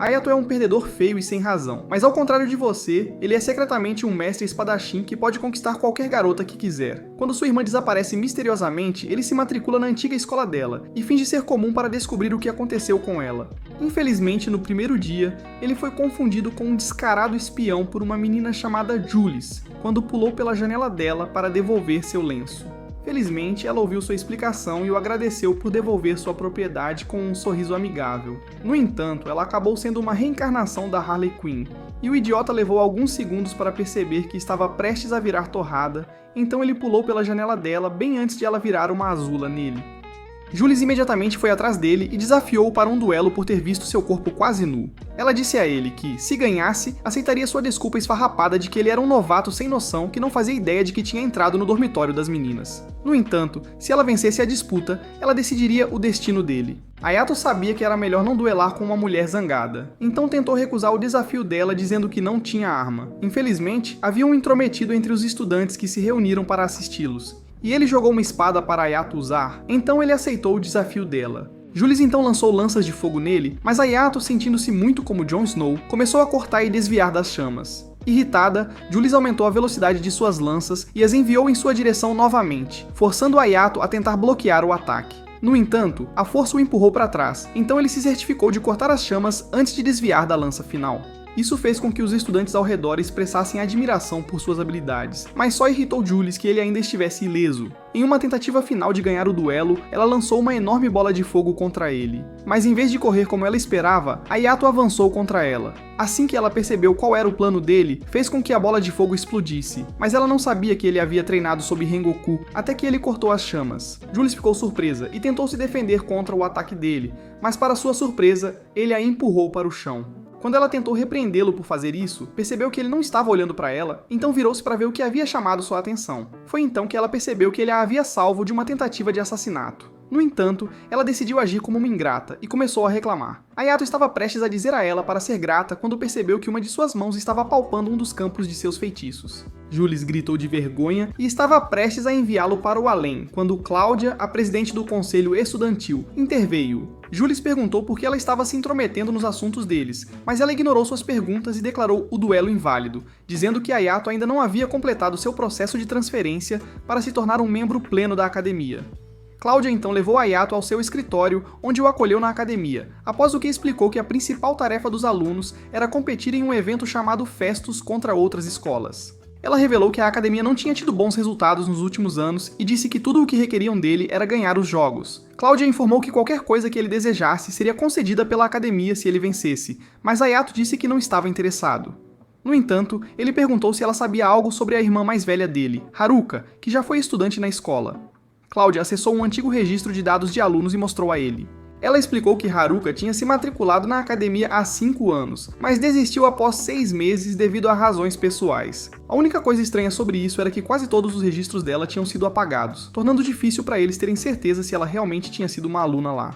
Ayato é um perdedor feio e sem razão, mas ao contrário de você, ele é secretamente um mestre espadachim que pode conquistar qualquer garota que quiser. Quando sua irmã desaparece misteriosamente, ele se matricula na antiga escola dela e finge ser comum para descobrir o que aconteceu com ela. Infelizmente, no primeiro dia, ele foi confundido com um descarado espião por uma menina chamada Jules, quando pulou pela janela dela para devolver seu lenço. Felizmente, ela ouviu sua explicação e o agradeceu por devolver sua propriedade com um sorriso amigável. No entanto, ela acabou sendo uma reencarnação da Harley Quinn, e o idiota levou alguns segundos para perceber que estava prestes a virar torrada, então ele pulou pela janela dela bem antes de ela virar uma azula nele. Jules imediatamente foi atrás dele e desafiou-o para um duelo por ter visto seu corpo quase nu. Ela disse a ele que, se ganhasse, aceitaria sua desculpa esfarrapada de que ele era um novato sem noção que não fazia ideia de que tinha entrado no dormitório das meninas. No entanto, se ela vencesse a disputa, ela decidiria o destino dele. Ayato sabia que era melhor não duelar com uma mulher zangada, então tentou recusar o desafio dela dizendo que não tinha arma. Infelizmente, havia um intrometido entre os estudantes que se reuniram para assisti-los, e ele jogou uma espada para Ayato usar, então ele aceitou o desafio dela. Jules então lançou lanças de fogo nele, mas Ayato, sentindo-se muito como Jon Snow, começou a cortar e desviar das chamas. Irritada, Jules aumentou a velocidade de suas lanças e as enviou em sua direção novamente, forçando Ayato a tentar bloquear o ataque. No entanto, a força o empurrou para trás, então ele se certificou de cortar as chamas antes de desviar da lança final. Isso fez com que os estudantes ao redor expressassem admiração por suas habilidades, mas só irritou Jules que ele ainda estivesse ileso. Em uma tentativa final de ganhar o duelo, ela lançou uma enorme bola de fogo contra ele. Mas em vez de correr como ela esperava, Ayato avançou contra ela. Assim que ela percebeu qual era o plano dele, fez com que a bola de fogo explodisse, mas ela não sabia que ele havia treinado sob Rengoku até que ele cortou as chamas. Jules ficou surpresa e tentou se defender contra o ataque dele, mas para sua surpresa, ele a empurrou para o chão. Quando ela tentou repreendê-lo por fazer isso, percebeu que ele não estava olhando para ela, então virou-se para ver o que havia chamado sua atenção. Foi então que ela percebeu que ele a havia salvo de uma tentativa de assassinato. No entanto, ela decidiu agir como uma ingrata e começou a reclamar. Ayato estava prestes a dizer a ela para ser grata quando percebeu que uma de suas mãos estava palpando um dos campos de seus feitiços. Jules gritou de vergonha e estava prestes a enviá-lo para o além, quando Cláudia, a presidente do conselho estudantil, interveio. Jules perguntou por que ela estava se intrometendo nos assuntos deles, mas ela ignorou suas perguntas e declarou o duelo inválido, dizendo que Ayato ainda não havia completado seu processo de transferência para se tornar um membro pleno da academia. Cláudia então levou Ayato ao seu escritório, onde o acolheu na academia, após o que explicou que a principal tarefa dos alunos era competir em um evento chamado Festus contra outras escolas. Ela revelou que a academia não tinha tido bons resultados nos últimos anos e disse que tudo o que requeriam dele era ganhar os jogos. Cláudia informou que qualquer coisa que ele desejasse seria concedida pela academia se ele vencesse, mas Ayato disse que não estava interessado. No entanto, ele perguntou se ela sabia algo sobre a irmã mais velha dele, Haruka, que já foi estudante na escola. Cláudia acessou um antigo registro de dados de alunos e mostrou a ele. Ela explicou que Haruka tinha se matriculado na academia há 5 anos, mas desistiu após 6 meses devido a razões pessoais. A única coisa estranha sobre isso era que quase todos os registros dela tinham sido apagados, tornando difícil para eles terem certeza se ela realmente tinha sido uma aluna lá.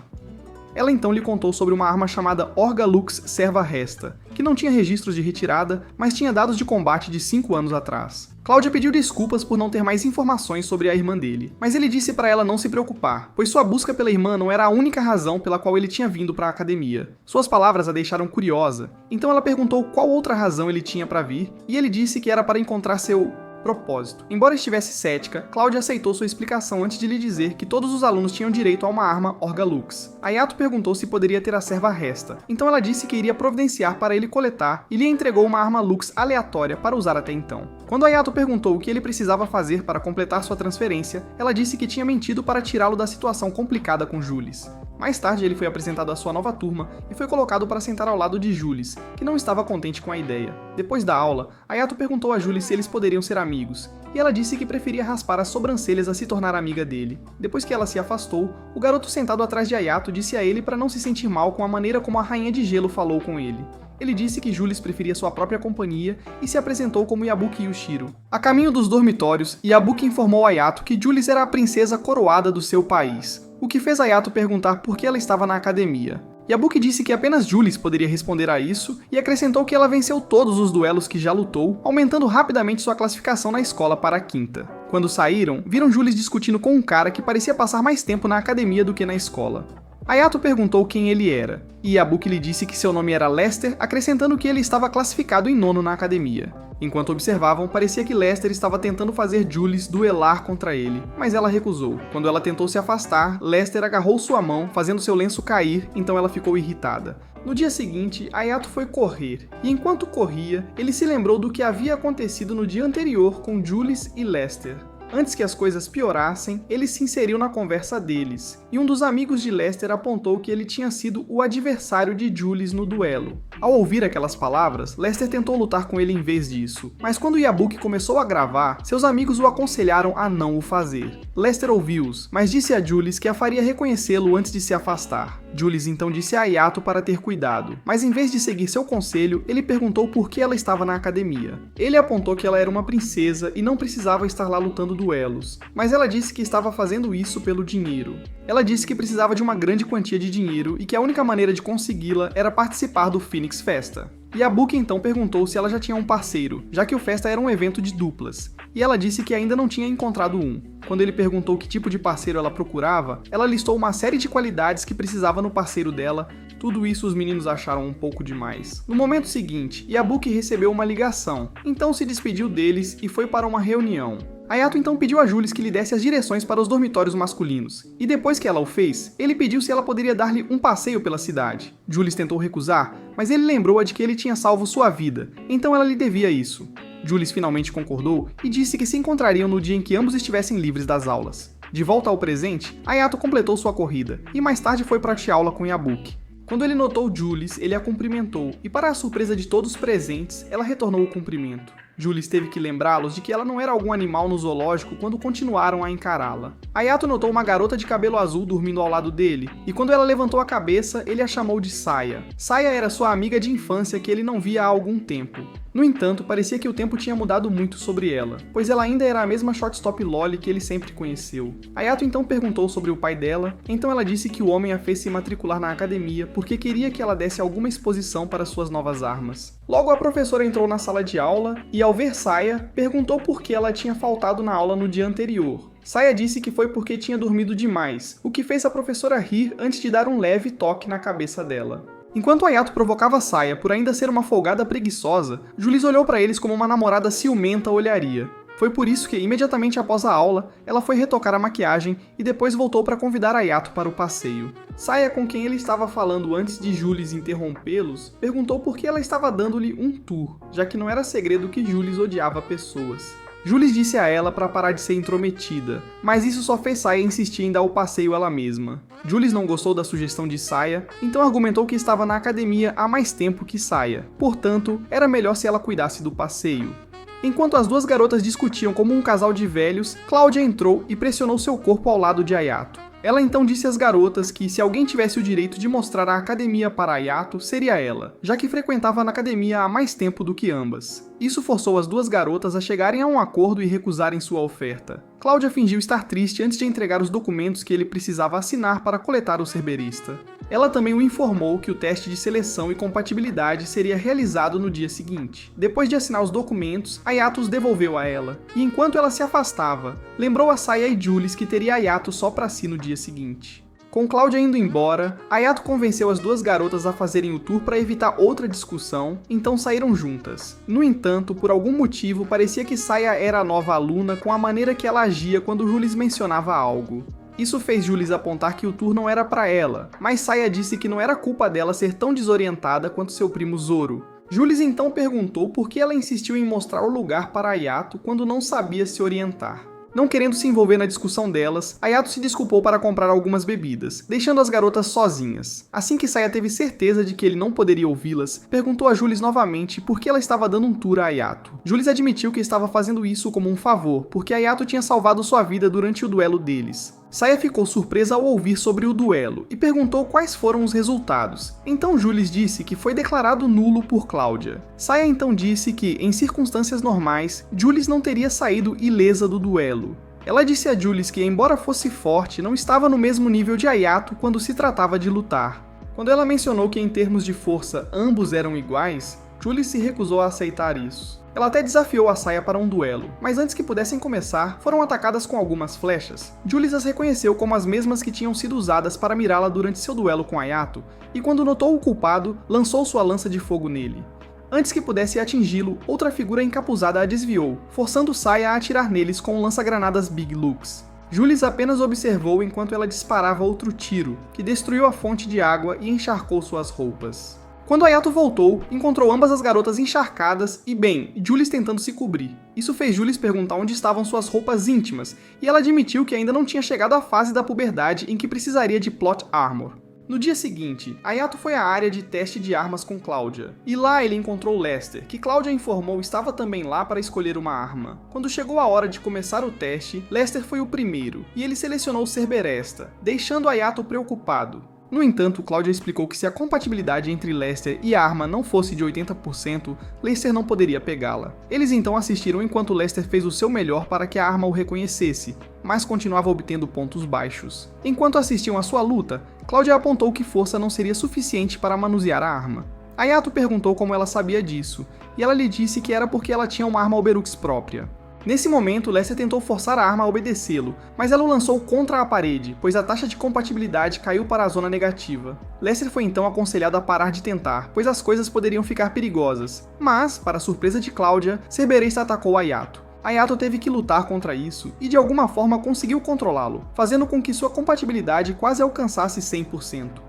Ela então lhe contou sobre uma arma chamada Orga Lux Serva Resta, que não tinha registros de retirada, mas tinha dados de combate de 5 anos atrás. Cláudia pediu desculpas por não ter mais informações sobre a irmã dele, mas ele disse para ela não se preocupar, pois sua busca pela irmã não era a única razão pela qual ele tinha vindo para a academia. Suas palavras a deixaram curiosa, então ela perguntou qual outra razão ele tinha para vir, e ele disse que era para encontrar seu propósito. Embora estivesse cética, Cláudia aceitou sua explicação antes de lhe dizer que todos os alunos tinham direito a uma arma Orga Lux. Ayato perguntou se poderia ter a serva Resta, então ela disse que iria providenciar para ele coletar e lhe entregou uma arma Lux aleatória para usar até então. Quando Ayato perguntou o que ele precisava fazer para completar sua transferência, ela disse que tinha mentido para tirá-lo da situação complicada com Jules. Mais tarde ele foi apresentado à sua nova turma e foi colocado para sentar ao lado de Jules, que não estava contente com a ideia. Depois da aula, Ayato perguntou a Jules se eles poderiam ser amigos, e ela disse que preferia raspar as sobrancelhas a se tornar amiga dele. Depois que ela se afastou, o garoto sentado atrás de Ayato disse a ele para não se sentir mal com a maneira como a Rainha de Gelo falou com ele. Ele disse que Jules preferia sua própria companhia e se apresentou como Yabuki Yushiro. A caminho dos dormitórios, Yabuki informou a Ayato que Jules era a princesa coroada do seu país, o que fez Ayato perguntar por que ela estava na academia. Yabuki disse que apenas Jules poderia responder a isso e acrescentou que ela venceu todos os duelos que já lutou, aumentando rapidamente sua classificação na escola para a 5ª. Quando saíram, viram Jules discutindo com um cara que parecia passar mais tempo na academia do que na escola. Ayato perguntou quem ele era, e Yabuki lhe disse que seu nome era Lester, acrescentando que ele estava classificado em nono na academia. Enquanto observavam, parecia que Lester estava tentando fazer Jules duelar contra ele, mas ela recusou. Quando ela tentou se afastar, Lester agarrou sua mão, fazendo seu lenço cair, então ela ficou irritada. No dia seguinte, Ayato foi correr, e enquanto corria, ele se lembrou do que havia acontecido no dia anterior com Jules e Lester. Antes que as coisas piorassem, ele se inseriu na conversa deles, e um dos amigos de Lester apontou que ele tinha sido o adversário de Jules no duelo. Ao ouvir aquelas palavras, Lester tentou lutar com ele em vez disso, mas quando Yabuki começou a gravar, seus amigos o aconselharam a não o fazer. Lester ouviu-os, mas disse a Jules que a faria reconhecê-lo antes de se afastar. Jules então disse a Ayato para ter cuidado, mas em vez de seguir seu conselho, ele perguntou por que ela estava na academia. Ele apontou que ela era uma princesa e não precisava estar lá lutando duelos, mas ela disse que estava fazendo isso pelo dinheiro. Ela disse que precisava de uma grande quantia de dinheiro e que a única maneira de consegui-la era participar do Phoenix Festa. Yabuki então perguntou se ela já tinha um parceiro, já que o Festa era um evento de duplas, e ela disse que ainda não tinha encontrado um. Quando ele perguntou que tipo de parceiro ela procurava, ela listou uma série de qualidades que precisava no parceiro dela. Tudo isso os meninos acharam um pouco demais. No momento seguinte, Yabuki recebeu uma ligação, então se despediu deles e foi para uma reunião. Ayato então pediu a Jules que lhe desse as direções para os dormitórios masculinos, e depois que ela o fez, ele pediu se ela poderia dar-lhe um passeio pela cidade. Jules tentou recusar, mas ele lembrou-a de que ele tinha salvo sua vida, então ela lhe devia isso. Jules finalmente concordou e disse que se encontrariam no dia em que ambos estivessem livres das aulas. De volta ao presente, Ayato completou sua corrida, e mais tarde foi para a aula com Yabuki. Quando ele notou Jules, ele a cumprimentou, e para a surpresa de todos os presentes, ela retornou o cumprimento. Jules teve que lembrá-los de que ela não era algum animal no zoológico quando continuaram a encará-la. Ayato notou uma garota de cabelo azul dormindo ao lado dele, e quando ela levantou a cabeça, ele a chamou de Saya. Saya era sua amiga de infância que ele não via há algum tempo. No entanto, parecia que o tempo tinha mudado muito sobre ela, pois ela ainda era a mesma shortstop loli que ele sempre conheceu. Ayato então perguntou sobre o pai dela, então ela disse que o homem a fez se matricular na academia porque queria que ela desse alguma exposição para suas novas armas. Logo a professora entrou na sala de aula e, ao ver Saya, perguntou por que ela tinha faltado na aula no dia anterior. Saya disse que foi porque tinha dormido demais, o que fez a professora rir antes de dar um leve toque na cabeça dela. Enquanto Ayato provocava Saya por ainda ser uma folgada preguiçosa, Jules olhou para eles como uma namorada ciumenta olharia. Foi por isso que, imediatamente após a aula, ela foi retocar a maquiagem e depois voltou para convidar Ayato para o passeio. Saya, com quem ele estava falando antes de Jules interrompê-los, perguntou por que ela estava dando-lhe um tour, já que não era segredo que Jules odiava pessoas. Jules disse a ela para parar de ser intrometida, mas isso só fez Saya insistir em dar o passeio ela mesma. Jules não gostou da sugestão de Saya, então argumentou que estava na academia há mais tempo que Saya, portanto, era melhor se ela cuidasse do passeio. Enquanto as duas garotas discutiam como um casal de velhos, Cláudia entrou e pressionou seu corpo ao lado de Ayato. Ela então disse às garotas que se alguém tivesse o direito de mostrar a academia para Ayato, seria ela, já que frequentava na academia há mais tempo do que ambas. Isso forçou as duas garotas a chegarem a um acordo e recusarem sua oferta. Cláudia fingiu estar triste antes de entregar os documentos que ele precisava assinar para coletar o cerberista. Ela também o informou que o teste de seleção e compatibilidade seria realizado no dia seguinte. Depois de assinar os documentos, Ayato os devolveu a ela, e enquanto ela se afastava, lembrou a Saya e Jules que teria Ayato só para si no dia seguinte. Com Cláudia indo embora, Ayato convenceu as duas garotas a fazerem o tour para evitar outra discussão, então saíram juntas. No entanto, por algum motivo, parecia que Saya era a nova aluna com a maneira que ela agia quando Jules mencionava algo. Isso fez Jules apontar que o tour não era para ela, mas Saya disse que não era culpa dela ser tão desorientada quanto seu primo Zoro. Jules então perguntou por que ela insistiu em mostrar o lugar para Ayato quando não sabia se orientar. Não querendo se envolver na discussão delas, Ayato se desculpou para comprar algumas bebidas, deixando as garotas sozinhas. Assim que Saya teve certeza de que ele não poderia ouvi-las, perguntou a Jules novamente por que ela estava dando um tour a Ayato. Jules admitiu que estava fazendo isso como um favor, porque Ayato tinha salvado sua vida durante o duelo deles. Saya ficou surpresa ao ouvir sobre o duelo e perguntou quais foram os resultados. Então Jules disse que foi declarado nulo por Cláudia. Saya então disse que, em circunstâncias normais, Jules não teria saído ilesa do duelo. Ela disse a Jules que, embora fosse forte, não estava no mesmo nível de Ayato quando se tratava de lutar. Quando ela mencionou que, em termos de força, ambos eram iguais, Julie se recusou a aceitar isso. Ela até desafiou a Saia para um duelo, mas antes que pudessem começar, foram atacadas com algumas flechas. Julie as reconheceu como as mesmas que tinham sido usadas para mirá-la durante seu duelo com Ayato, e quando notou o culpado, lançou sua lança de fogo nele. Antes que pudesse atingi-lo, outra figura encapuzada a desviou, forçando Saia a atirar neles com o lança-granadas Big Lux. Julie apenas observou enquanto ela disparava outro tiro, que destruiu a fonte de água e encharcou suas roupas. Quando Ayato voltou, encontrou ambas as garotas encharcadas e, bem, Julie tentando se cobrir. Isso fez Julie perguntar onde estavam suas roupas íntimas, e ela admitiu que ainda não tinha chegado à fase da puberdade em que precisaria de plot armor. No dia seguinte, Ayato foi à área de teste de armas com Cláudia, e lá ele encontrou Lester, que Cláudia informou estava também lá para escolher uma arma. Quando chegou a hora de começar o teste, Lester foi o primeiro, e ele selecionou Cerberesta, deixando Ayato preocupado. No entanto, Cláudia explicou que se a compatibilidade entre Lester e a arma não fosse de 80%, Lester não poderia pegá-la. Eles então assistiram enquanto Lester fez o seu melhor para que a arma o reconhecesse, mas continuava obtendo pontos baixos. Enquanto assistiam à sua luta, Cláudia apontou que força não seria suficiente para manusear a arma. Ayato perguntou como ela sabia disso, e ela lhe disse que era porque ela tinha uma arma Oberux própria. Nesse momento, Lester tentou forçar a arma a obedecê-lo, mas ela o lançou contra a parede, pois a taxa de compatibilidade caiu para a zona negativa. Lester foi então aconselhado a parar de tentar, pois as coisas poderiam ficar perigosas. Mas, para a surpresa de Cláudia, Cerberesta atacou Ayato. Ayato teve que lutar contra isso, e de alguma forma conseguiu controlá-lo, fazendo com que sua compatibilidade quase alcançasse 100%.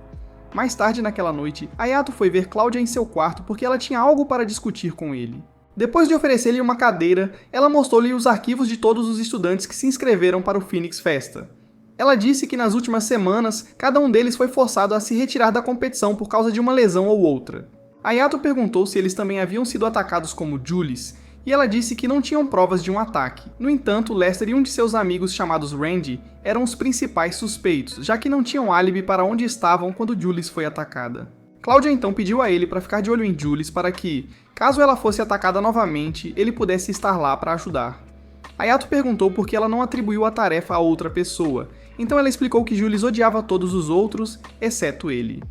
Mais tarde naquela noite, Ayato foi ver Cláudia em seu quarto porque ela tinha algo para discutir com ele. Depois de oferecer-lhe uma cadeira, ela mostrou-lhe os arquivos de todos os estudantes que se inscreveram para o Phoenix Festa. Ela disse que nas últimas semanas, cada um deles foi forçado a se retirar da competição por causa de uma lesão ou outra. Ayato perguntou se eles também haviam sido atacados como Julies, e ela disse que não tinham provas de um ataque. No entanto, Lester e um de seus amigos chamados Randy eram os principais suspeitos, já que não tinham álibi para onde estavam quando Julies foi atacada. Cláudia então pediu a ele para ficar de olho em Julies para que, caso ela fosse atacada novamente, ele pudesse estar lá para ajudar. Ayato perguntou por que ela não atribuiu a tarefa a outra pessoa, então ela explicou que Julies odiava todos os outros, exceto ele.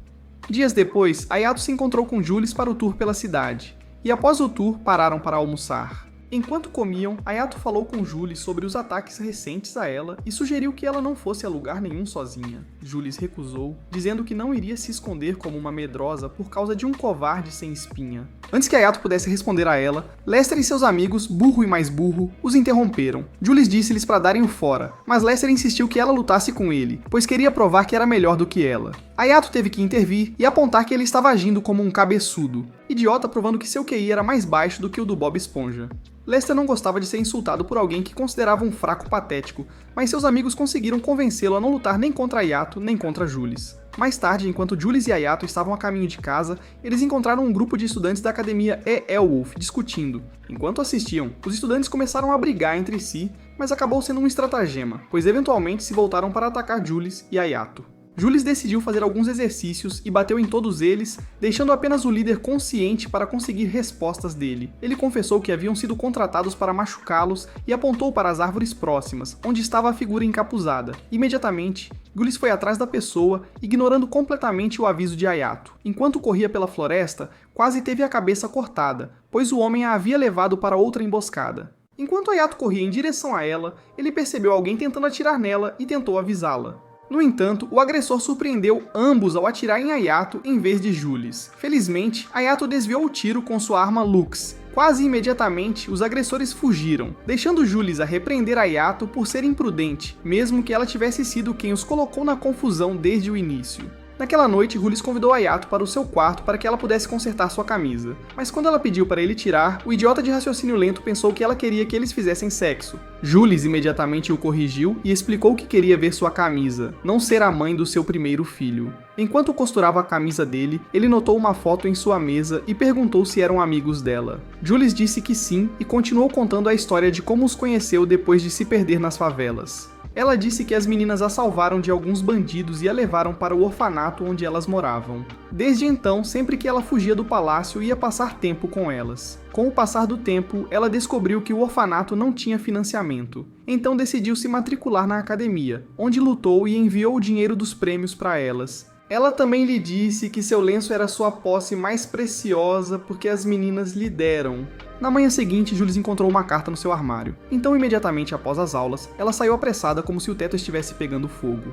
Dias depois, Ayato se encontrou com Julies para o tour pela cidade, e após o tour pararam para almoçar. Enquanto comiam, Ayato falou com Julies sobre os ataques recentes a ela e sugeriu que ela não fosse a lugar nenhum sozinha. Julies recusou, dizendo que não iria se esconder como uma medrosa por causa de um covarde sem espinha. Antes que Ayato pudesse responder a ela, Lester e seus amigos, burro e mais burro, os interromperam. Julies disse-lhes para darem o fora, mas Lester insistiu que ela lutasse com ele, pois queria provar que era melhor do que ela. Ayato teve que intervir e apontar que ele estava agindo como um cabeçudo, idiota provando que seu QI era mais baixo do que o do Bob Esponja. Lester não gostava de ser insultado por alguém que considerava um fraco patético, mas seus amigos conseguiram convencê-lo a não lutar nem contra Ayato nem contra Julies. Mais tarde, enquanto Julies e Ayato estavam a caminho de casa, eles encontraram um grupo de estudantes da academia Elwolf discutindo. Enquanto assistiam, os estudantes começaram a brigar entre si, mas acabou sendo um estratagema, pois eventualmente se voltaram para atacar Julies e Ayato. Julies decidiu fazer alguns exercícios e bateu em todos eles, deixando apenas o líder consciente para conseguir respostas dele. Ele confessou que haviam sido contratados para machucá-los e apontou para as árvores próximas, onde estava a figura encapuzada. Imediatamente, Julies foi atrás da pessoa, ignorando completamente o aviso de Ayato. Enquanto corria pela floresta, quase teve a cabeça cortada, pois o homem a havia levado para outra emboscada. Enquanto Ayato corria em direção a ela, ele percebeu alguém tentando atirar nela e tentou avisá-la. No entanto, o agressor surpreendeu ambos ao atirar em Ayato em vez de Julies. Felizmente, Ayato desviou o tiro com sua arma Lux. Quase imediatamente, os agressores fugiram, deixando Julies a repreender Ayato por ser imprudente, mesmo que ela tivesse sido quem os colocou na confusão desde o início. Naquela noite, Julies convidou Ayato para o seu quarto para que ela pudesse consertar sua camisa. Mas quando ela pediu para ele tirar, o idiota de raciocínio lento pensou que ela queria que eles fizessem sexo. Julies imediatamente o corrigiu e explicou que queria ver sua camisa, não ser a mãe do seu primeiro filho. Enquanto costurava a camisa dele, ele notou uma foto em sua mesa e perguntou se eram amigos dela. Julies disse que sim e continuou contando a história de como os conheceu depois de se perder nas favelas. Ela disse que as meninas a salvaram de alguns bandidos e a levaram para o orfanato onde elas moravam. Desde então, sempre que ela fugia do palácio, ia passar tempo com elas. Com o passar do tempo, ela descobriu que o orfanato não tinha financiamento. Então decidiu se matricular na academia, onde lutou e enviou o dinheiro dos prêmios para elas. Ela também lhe disse que seu lenço era sua posse mais preciosa porque as meninas lhe deram. Na manhã seguinte, Jules encontrou uma carta no seu armário. Então, imediatamente após as aulas, ela saiu apressada como se o teto estivesse pegando fogo.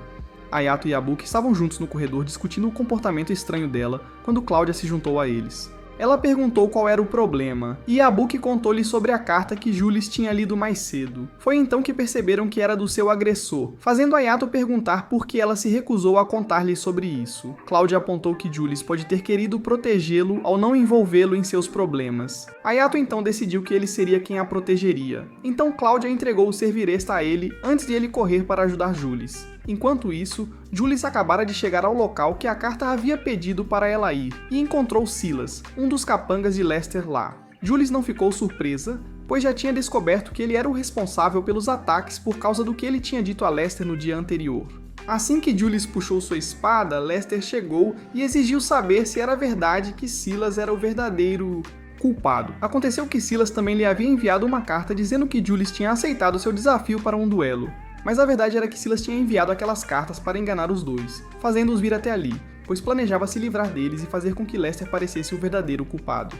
Ayato e Yabuki estavam juntos no corredor discutindo o comportamento estranho dela quando Cláudia se juntou a eles. Ela perguntou qual era o problema, e Yabuki contou-lhe sobre a carta que Jules tinha lido mais cedo. Foi então que perceberam que era do seu agressor, fazendo Ayato perguntar por que ela se recusou a contar-lhe sobre isso. Cláudia apontou que Jules pode ter querido protegê-lo ao não envolvê-lo em seus problemas. Ayato então decidiu que ele seria quem a protegeria. Então Cláudia entregou o serviresta a ele antes de ele correr para ajudar Jules. Enquanto isso, Jules acabara de chegar ao local que a carta havia pedido para ela ir, e encontrou Silas, um dos capangas de Lester lá. Jules não ficou surpresa, pois já tinha descoberto que ele era o responsável pelos ataques por causa do que ele tinha dito a Lester no dia anterior. Assim que Jules puxou sua espada, Lester chegou e exigiu saber se era verdade que Silas era o verdadeiro culpado. Aconteceu que Silas também lhe havia enviado uma carta dizendo que Jules tinha aceitado seu desafio para um duelo. Mas a verdade era que Silas tinha enviado aquelas cartas para enganar os dois, fazendo-os vir até ali, pois planejava se livrar deles e fazer com que Lester parecesse o verdadeiro culpado.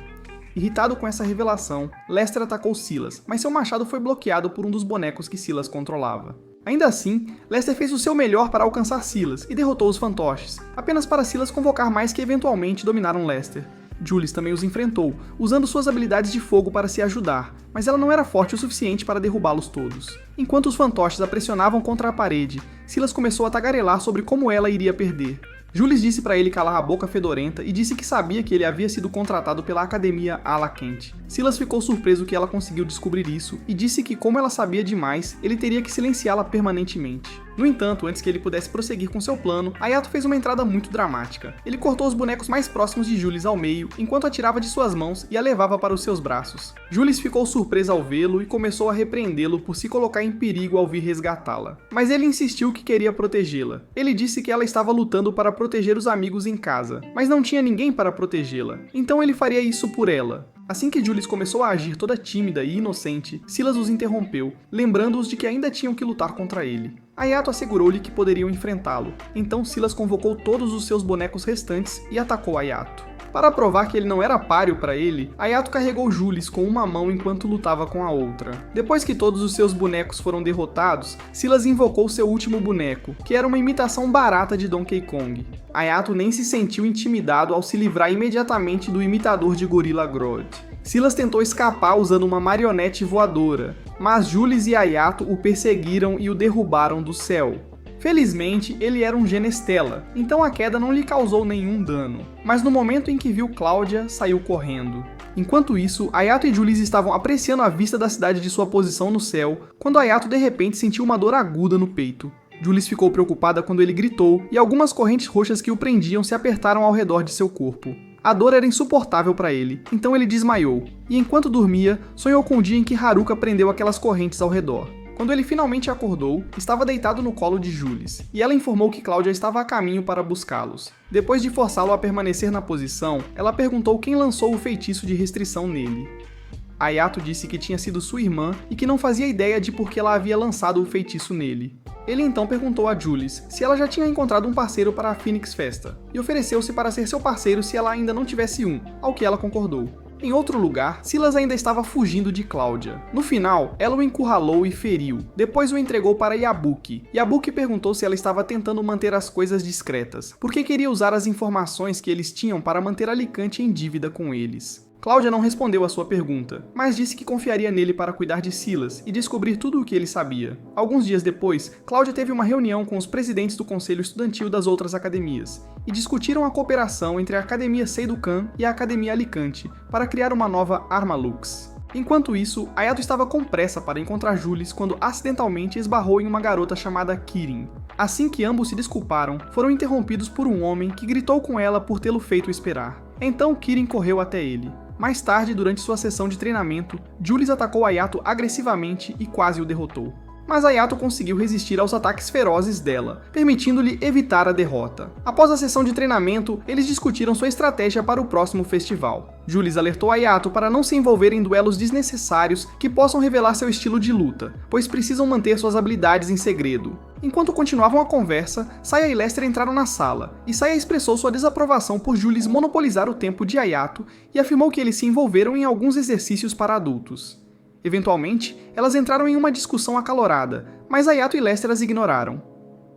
Irritado com essa revelação, Lester atacou Silas, mas seu machado foi bloqueado por um dos bonecos que Silas controlava. Ainda assim, Lester fez o seu melhor para alcançar Silas e derrotou os fantoches, apenas para Silas convocar mais que eventualmente dominaram Lester. Jules também os enfrentou, usando suas habilidades de fogo para se ajudar, mas ela não era forte o suficiente para derrubá-los todos. Enquanto os fantoches a pressionavam contra a parede, Silas começou a tagarelar sobre como ela iria perder. Jules disse para ele calar a boca fedorenta e disse que sabia que ele havia sido contratado pela Academia Ala Quente. Silas ficou surpreso que ela conseguiu descobrir isso e disse que, como ela sabia demais, ele teria que silenciá-la permanentemente. No entanto, antes que ele pudesse prosseguir com seu plano, Ayato fez uma entrada muito dramática. Ele cortou os bonecos mais próximos de Jules ao meio, enquanto a tirava de suas mãos e a levava para os seus braços. Jules ficou surpresa ao vê-lo e começou a repreendê-lo por se colocar em perigo ao vir resgatá-la. Mas ele insistiu que queria protegê-la. Ele disse que ela estava lutando para proteger os amigos em casa, mas não tinha ninguém para protegê-la, então ele faria isso por ela. Assim que Jules começou a agir toda tímida e inocente, Silas os interrompeu, lembrando-os de que ainda tinham que lutar contra ele. Ayato assegurou-lhe que poderiam enfrentá-lo, então Silas convocou todos os seus bonecos restantes e atacou Ayato. Para provar que ele não era páreo para ele, Ayato carregou Jules com uma mão enquanto lutava com a outra. Depois que todos os seus bonecos foram derrotados, Silas invocou seu último boneco, que era uma imitação barata de Donkey Kong. Ayato nem se sentiu intimidado ao se livrar imediatamente do imitador de Gorilla Grodd. Silas tentou escapar usando uma marionete voadora, mas Jules e Ayato o perseguiram e o derrubaram do céu. Felizmente, ele era um Genestella, então a queda não lhe causou nenhum dano, mas no momento em que viu Cláudia, saiu correndo. Enquanto isso, Ayato e Jules estavam apreciando a vista da cidade de sua posição no céu, quando Ayato de repente sentiu uma dor aguda no peito. Jules ficou preocupada quando ele gritou, e algumas correntes roxas que o prendiam se apertaram ao redor de seu corpo. A dor era insuportável para ele, então ele desmaiou, e enquanto dormia, sonhou com o dia em que Haruka prendeu aquelas correntes ao redor. Quando ele finalmente acordou, estava deitado no colo de Jules, e ela informou que Cláudia estava a caminho para buscá-los. Depois de forçá-lo a permanecer na posição, ela perguntou quem lançou o feitiço de restrição nele. Ayato disse que tinha sido sua irmã e que não fazia ideia de por que ela havia lançado o feitiço nele. Ele então perguntou a Jules se ela já tinha encontrado um parceiro para a Phoenix Festa, e ofereceu-se para ser seu parceiro se ela ainda não tivesse um, ao que ela concordou. Em outro lugar, Silas ainda estava fugindo de Cláudia. No final, ela o encurralou e feriu. Depois o entregou para Yabuki. Yabuki perguntou se ela estava tentando manter as coisas discretas, porque queria usar as informações que eles tinham para manter Alicante em dívida com eles. Cláudia não respondeu à sua pergunta, mas disse que confiaria nele para cuidar de Silas e descobrir tudo o que ele sabia. Alguns dias depois, Cláudia teve uma reunião com os presidentes do conselho estudantil das outras academias, e discutiram a cooperação entre a Academia Seidukan e a Academia Alicante para criar uma nova Arma Lux. Enquanto isso, Ayato estava com pressa para encontrar Jules quando acidentalmente esbarrou em uma garota chamada Kirin. Assim que ambos se desculparam, foram interrompidos por um homem que gritou com ela por tê-lo feito esperar. Então Kirin correu até ele. Mais tarde, durante sua sessão de treinamento, Jules atacou Ayato agressivamente e quase o derrotou. Mas Ayato conseguiu resistir aos ataques ferozes dela, permitindo-lhe evitar a derrota. Após a sessão de treinamento, eles discutiram sua estratégia para o próximo festival. Jules alertou Ayato para não se envolver em duelos desnecessários que possam revelar seu estilo de luta, pois precisam manter suas habilidades em segredo. Enquanto continuavam a conversa, Saya e Lester entraram na sala, e Saya expressou sua desaprovação por Jules monopolizar o tempo de Hayato e afirmou que eles se envolveram em alguns exercícios para adultos. Eventualmente, elas entraram em uma discussão acalorada, mas Hayato e Lester as ignoraram.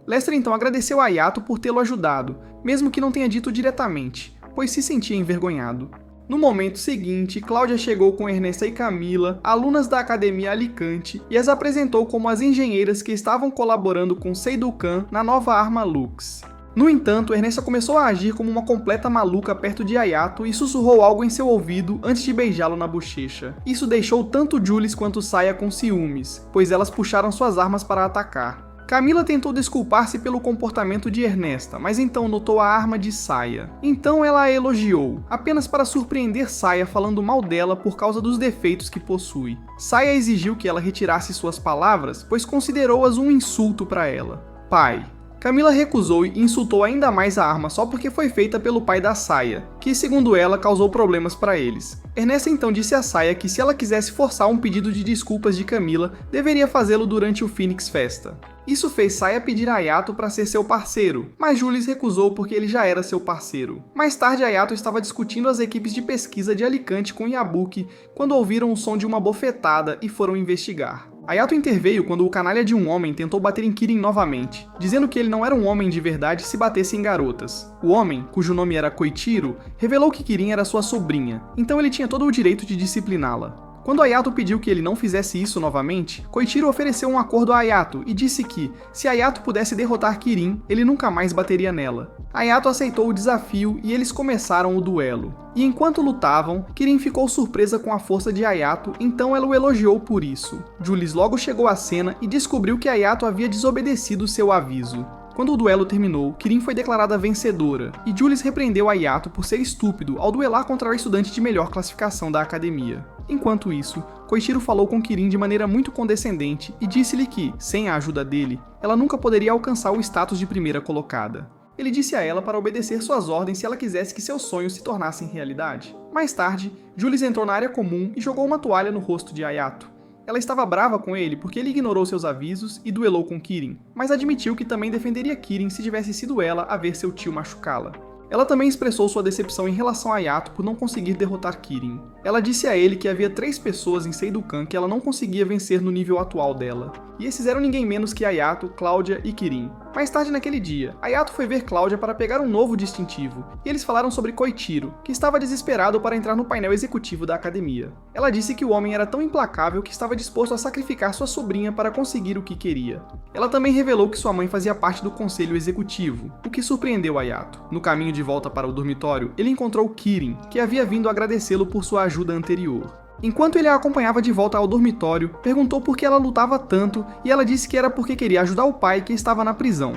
Lester então agradeceu a Hayato por tê-lo ajudado, mesmo que não tenha dito diretamente, pois se sentia envergonhado. No momento seguinte, Cláudia chegou com Ernesta e Camila, alunas da Academia Alicante, e as apresentou como as engenheiras que estavam colaborando com Seidukan na nova arma Lux. No entanto, Ernesta começou a agir como uma completa maluca perto de Hayato e sussurrou algo em seu ouvido antes de beijá-lo na bochecha. Isso deixou tanto Jules quanto Saya com ciúmes, pois elas puxaram suas armas para atacar. Camila tentou desculpar-se pelo comportamento de Ernesta, mas então notou a arma de Saya. Então ela a elogiou, apenas para surpreender Saya falando mal dela por causa dos defeitos que possui. Saya exigiu que ela retirasse suas palavras, pois considerou-as um insulto para ela. Pai. Camila recusou e insultou ainda mais a arma só porque foi feita pelo pai da Saya, que segundo ela causou problemas para eles. Ernesta então disse a Saya que se ela quisesse forçar um pedido de desculpas de Camila, deveria fazê-lo durante o Phoenix Festa. Isso fez Saya pedir a Hayato para ser seu parceiro, mas Jules recusou porque ele já era seu parceiro. Mais tarde, Hayato estava discutindo as equipes de pesquisa de Alicante com Yabuki quando ouviram o som de uma bofetada e foram investigar. Hayato interveio quando o canalha de um homem tentou bater em Kirin novamente, dizendo que ele não era um homem de verdade se batesse em garotas. O homem, cujo nome era Koichiro, revelou que Kirin era sua sobrinha, então ele tinha todo o direito de discipliná-la. Quando Hayato pediu que ele não fizesse isso novamente, Koichiro ofereceu um acordo a Hayato e disse que, se Hayato pudesse derrotar Kirin, ele nunca mais bateria nela. Hayato aceitou o desafio e eles começaram o duelo. E enquanto lutavam, Kirin ficou surpresa com a força de Hayato, então ela o elogiou por isso. Jules logo chegou à cena e descobriu que Hayato havia desobedecido seu aviso. Quando o duelo terminou, Kirin foi declarada vencedora, e Jules repreendeu Hayato por ser estúpido ao duelar contra o estudante de melhor classificação da academia. Enquanto isso, Koichiro falou com Kirin de maneira muito condescendente e disse-lhe que, sem a ajuda dele, ela nunca poderia alcançar o status de primeira colocada. Ele disse a ela para obedecer suas ordens se ela quisesse que seus sonhos se tornassem realidade. Mais tarde, Jules entrou na área comum e jogou uma toalha no rosto de Hayato. Ela estava brava com ele porque ele ignorou seus avisos e duelou com Kirin, mas admitiu que também defenderia Kirin se tivesse sido ela a ver seu tio machucá-la. Ela também expressou sua decepção em relação a Hayato por não conseguir derrotar Kirin. Ela disse a ele que havia 3 pessoas em Seidukan que ela não conseguia vencer no nível atual dela, e esses eram ninguém menos que Hayato, Cláudia e Kirin. Mais tarde naquele dia, Hayato foi ver Cláudia para pegar um novo distintivo, e eles falaram sobre Koichiro, que estava desesperado para entrar no painel executivo da academia. Ela disse que o homem era tão implacável que estava disposto a sacrificar sua sobrinha para conseguir o que queria. Ela também revelou que sua mãe fazia parte do conselho executivo, o que surpreendeu Hayato. No caminho de volta para o dormitório, ele encontrou Kirin, que havia vindo agradecê-lo por sua ajuda anterior. Enquanto ele a acompanhava de volta ao dormitório, perguntou por que ela lutava tanto e ela disse que era porque queria ajudar o pai que estava na prisão.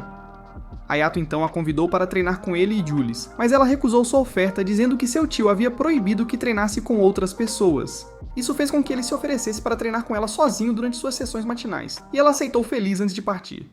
Hayato então a convidou para treinar com ele e Jules, mas ela recusou sua oferta dizendo que seu tio havia proibido que treinasse com outras pessoas. Isso fez com que ele se oferecesse para treinar com ela sozinho durante suas sessões matinais, e ela aceitou feliz antes de partir.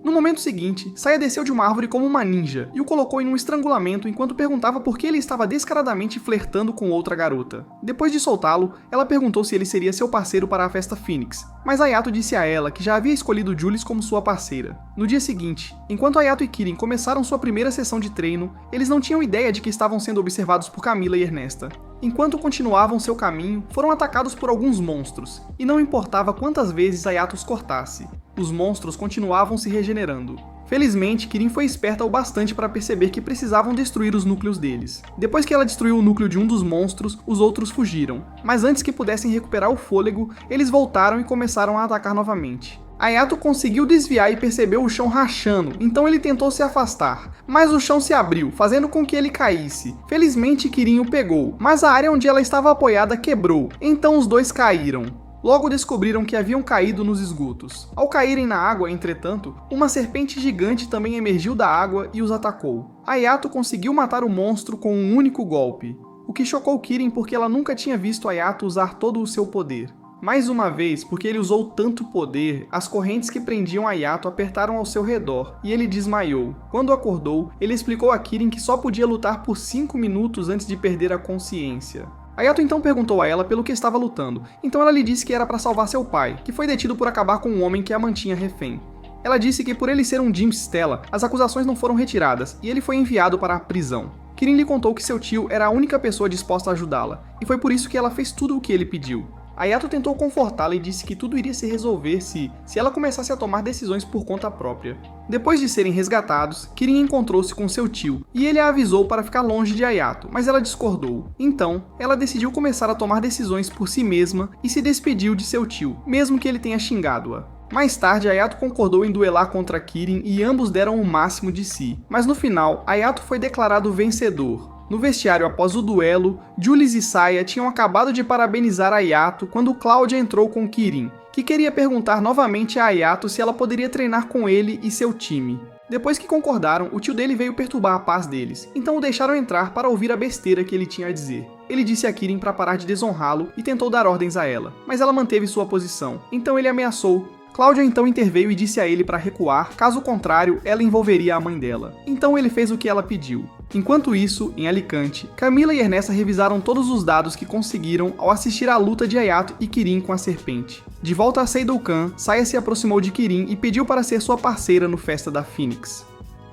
No momento seguinte, Saya desceu de uma árvore como uma ninja e o colocou em um estrangulamento enquanto perguntava por que ele estava descaradamente flertando com outra garota. Depois de soltá-lo, ela perguntou se ele seria seu parceiro para a festa Phoenix, mas Hayato disse a ela que já havia escolhido Jules como sua parceira. No dia seguinte, enquanto Hayato e Kirin começaram sua primeira sessão de treino, eles não tinham ideia de que estavam sendo observados por Camila e Ernesta. Enquanto continuavam seu caminho, foram atacados por alguns monstros, e não importava quantas vezes Hayato os cortasse, os monstros continuavam se regenerando. Felizmente, Kirin foi esperta o bastante para perceber que precisavam destruir os núcleos deles. Depois que ela destruiu o núcleo de um dos monstros, os outros fugiram, mas antes que pudessem recuperar o fôlego, eles voltaram e começaram a atacar novamente. Hayato conseguiu desviar e percebeu o chão rachando, então ele tentou se afastar, mas o chão se abriu, fazendo com que ele caísse. Felizmente Kirin o pegou, mas a área onde ela estava apoiada quebrou, então os dois caíram. Logo descobriram que haviam caído nos esgotos. Ao caírem na água, entretanto, uma serpente gigante também emergiu da água e os atacou. Hayato conseguiu matar o monstro com um único golpe, o que chocou Kirin porque ela nunca tinha visto Hayato usar todo o seu poder. Mais uma vez, porque ele usou tanto poder, as correntes que prendiam Hayato apertaram ao seu redor, e ele desmaiou. Quando acordou, ele explicou a Kirin que só podia lutar por 5 minutos antes de perder a consciência. Hayato então perguntou a ela pelo que estava lutando, então ela lhe disse que era para salvar seu pai, que foi detido por acabar com um homem que a mantinha refém. Ela disse que por ele ser um Jim Stella, as acusações não foram retiradas e ele foi enviado para a prisão. Kirin lhe contou que seu tio era a única pessoa disposta a ajudá-la, e foi por isso que ela fez tudo o que ele pediu. Ayato tentou confortá-la e disse que tudo iria se resolver se ela começasse a tomar decisões por conta própria. Depois de serem resgatados, Kirin encontrou-se com seu tio, e ele a avisou para ficar longe de Ayato, mas ela discordou. Então, ela decidiu começar a tomar decisões por si mesma e se despediu de seu tio, mesmo que ele tenha xingado-a. Mais tarde, Ayato concordou em duelar contra Kirin e ambos deram o máximo de si, mas no final, Ayato foi declarado vencedor. No vestiário após o duelo, Jules e Saya tinham acabado de parabenizar Ayato quando Cláudia entrou com Kirin, que queria perguntar novamente a Ayato se ela poderia treinar com ele e seu time. Depois que concordaram, o tio dele veio perturbar a paz deles, então o deixaram entrar para ouvir a besteira que ele tinha a dizer. Ele disse a Kirin para parar de desonrá-lo e tentou dar ordens a ela, mas ela manteve sua posição, então ele ameaçou. Cláudia então interveio e disse a ele para recuar, caso contrário, ela envolveria a mãe dela. Então ele fez o que ela pediu. Enquanto isso, em Alicante, Camila e Ernesto revisaram todos os dados que conseguiram ao assistir à luta de Ayato e Kirin com a serpente. De volta a Seidokan, Saya se aproximou de Kirin e pediu para ser sua parceira no Festa da Fênix.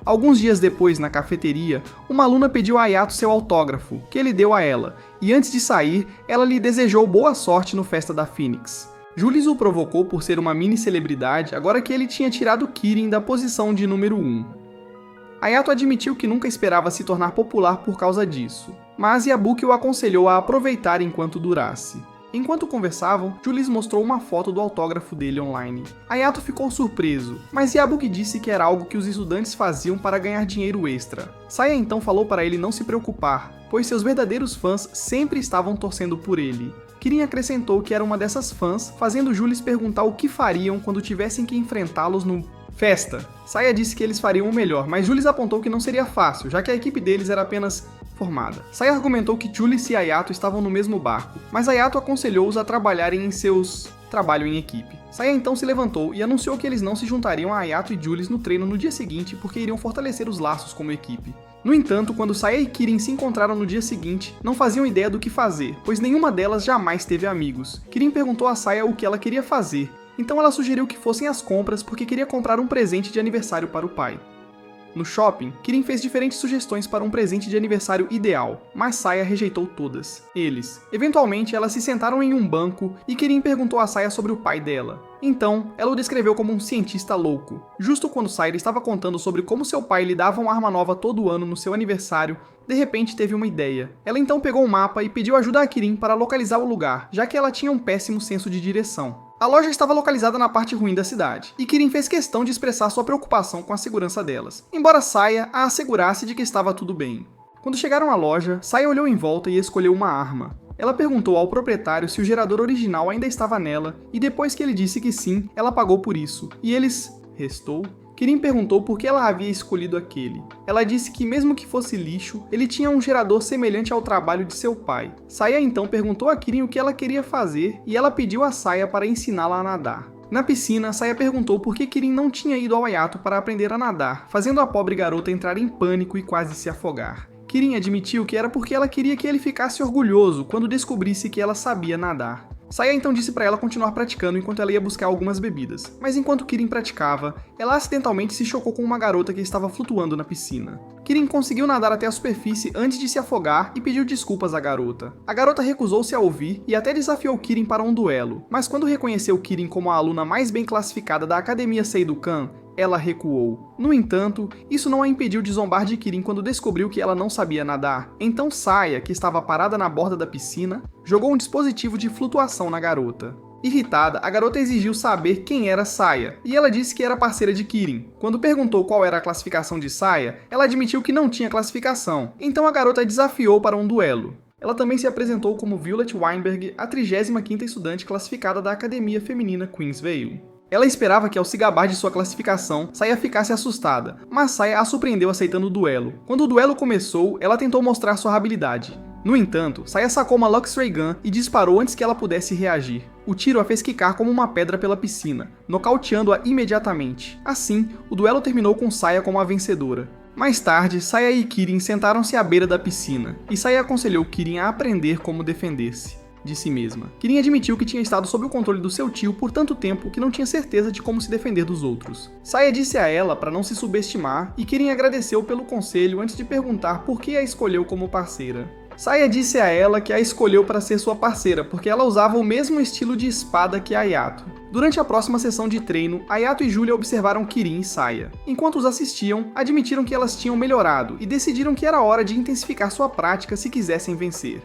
Alguns dias depois, na cafeteria, uma aluna pediu a Ayato seu autógrafo, que ele deu a ela, e antes de sair, ela lhe desejou boa sorte no Festa da Fênix. Jules o provocou por ser uma mini-celebridade agora que ele tinha tirado Kirin da posição de número 1. Ayato admitiu que nunca esperava se tornar popular por causa disso, mas Yabuki o aconselhou a aproveitar enquanto durasse. Enquanto conversavam, Jules mostrou uma foto do autógrafo dele online. Ayato ficou surpreso, mas Yabuki disse que era algo que os estudantes faziam para ganhar dinheiro extra. Saya então falou para ele não se preocupar, pois seus verdadeiros fãs sempre estavam torcendo por ele. Kirin acrescentou que era uma dessas fãs, fazendo Jules perguntar o que fariam quando tivessem que enfrentá-los no Festa. Saya disse que eles fariam o melhor, mas Jules apontou que não seria fácil, já que a equipe deles era apenas formada. Saya argumentou que Jules e Ayato estavam no mesmo barco, mas Ayato aconselhou-os a trabalharem em seus trabalho em equipe. Saya então se levantou e anunciou que eles não se juntariam a Ayato e Jules no treino no dia seguinte porque iriam fortalecer os laços como equipe. No entanto, quando Saya e Kirin se encontraram no dia seguinte, não faziam ideia do que fazer, pois nenhuma delas jamais teve amigos. Kirin perguntou a Saya o que ela queria fazer, então ela sugeriu que fossem às compras porque queria comprar um presente de aniversário para o pai. No shopping, Kirin fez diferentes sugestões para um presente de aniversário ideal, mas Saya rejeitou todas. Eventualmente, elas se sentaram em um banco e Kirin perguntou a Saya sobre o pai dela. Então, ela o descreveu como um cientista louco. Justo quando Saya estava contando sobre como seu pai lhe dava uma arma nova todo ano no seu aniversário, de repente teve uma ideia. Ela então pegou um mapa e pediu ajuda a Kirin para localizar o lugar, já que ela tinha um péssimo senso de direção. A loja estava localizada na parte ruim da cidade, e Kirin fez questão de expressar sua preocupação com a segurança delas, embora Saya a assegurasse de que estava tudo bem. Quando chegaram à loja, Saya olhou em volta e escolheu uma arma. Ela perguntou ao proprietário se o gerador original ainda estava nela, e depois que ele disse que sim, ela pagou por isso, e eles... restou? Kirin perguntou por que ela havia escolhido aquele. Ela disse que mesmo que fosse lixo, ele tinha um gerador semelhante ao trabalho de seu pai. Saya então perguntou a Kirin o que ela queria fazer e ela pediu a Saya para ensiná-la a nadar. Na piscina, Saya perguntou por que Kirin não tinha ido ao Ayato para aprender a nadar, fazendo a pobre garota entrar em pânico e quase se afogar. Kirin admitiu que era porque ela queria que ele ficasse orgulhoso quando descobrisse que ela sabia nadar. Saya então disse para ela continuar praticando enquanto ela ia buscar algumas bebidas, mas enquanto Kirin praticava, ela acidentalmente se chocou com uma garota que estava flutuando na piscina. Kirin conseguiu nadar até a superfície antes de se afogar e pediu desculpas à garota. A garota recusou-se a ouvir e até desafiou Kirin para um duelo, mas quando reconheceu Kirin como a aluna mais bem classificada da Academia Seidokan, ela recuou. No entanto, isso não a impediu de zombar de Kirin quando descobriu que ela não sabia nadar. Então Saya, que estava parada na borda da piscina, jogou um dispositivo de flutuação na garota. Irritada, a garota exigiu saber quem era Saya, e ela disse que era parceira de Kirin. Quando perguntou qual era a classificação de Saya, ela admitiu que não tinha classificação, então a garota a desafiou para um duelo. Ela também se apresentou como Violet Weinberg, a 35ª estudante classificada da Academia Feminina Queensvale. Ela esperava que ao se gabar de sua classificação, Saya ficasse assustada, mas Saya a surpreendeu aceitando o duelo. Quando o duelo começou, ela tentou mostrar sua habilidade. No entanto, Saya sacou uma Lux Ray Gun e disparou antes que ela pudesse reagir. O tiro a fez quicar como uma pedra pela piscina, nocauteando-a imediatamente. Assim, o duelo terminou com Saya como a vencedora. Mais tarde, Saya e Kirin sentaram-se à beira da piscina, e Saya aconselhou Kirin a aprender como defender-se. de si mesma. Kirin admitiu que tinha estado sob o controle do seu tio por tanto tempo que não tinha certeza de como se defender dos outros. Saya disse a ela para não se subestimar e Kirin agradeceu pelo conselho antes de perguntar por que a escolheu como parceira. Saya disse a ela que a escolheu para ser sua parceira porque ela usava o mesmo estilo de espada que a Ayato. Durante a próxima sessão de treino, Ayato e Julia observaram Kirin e Saya. Enquanto os assistiam, admitiram que elas tinham melhorado e decidiram que era hora de intensificar sua prática se quisessem vencer.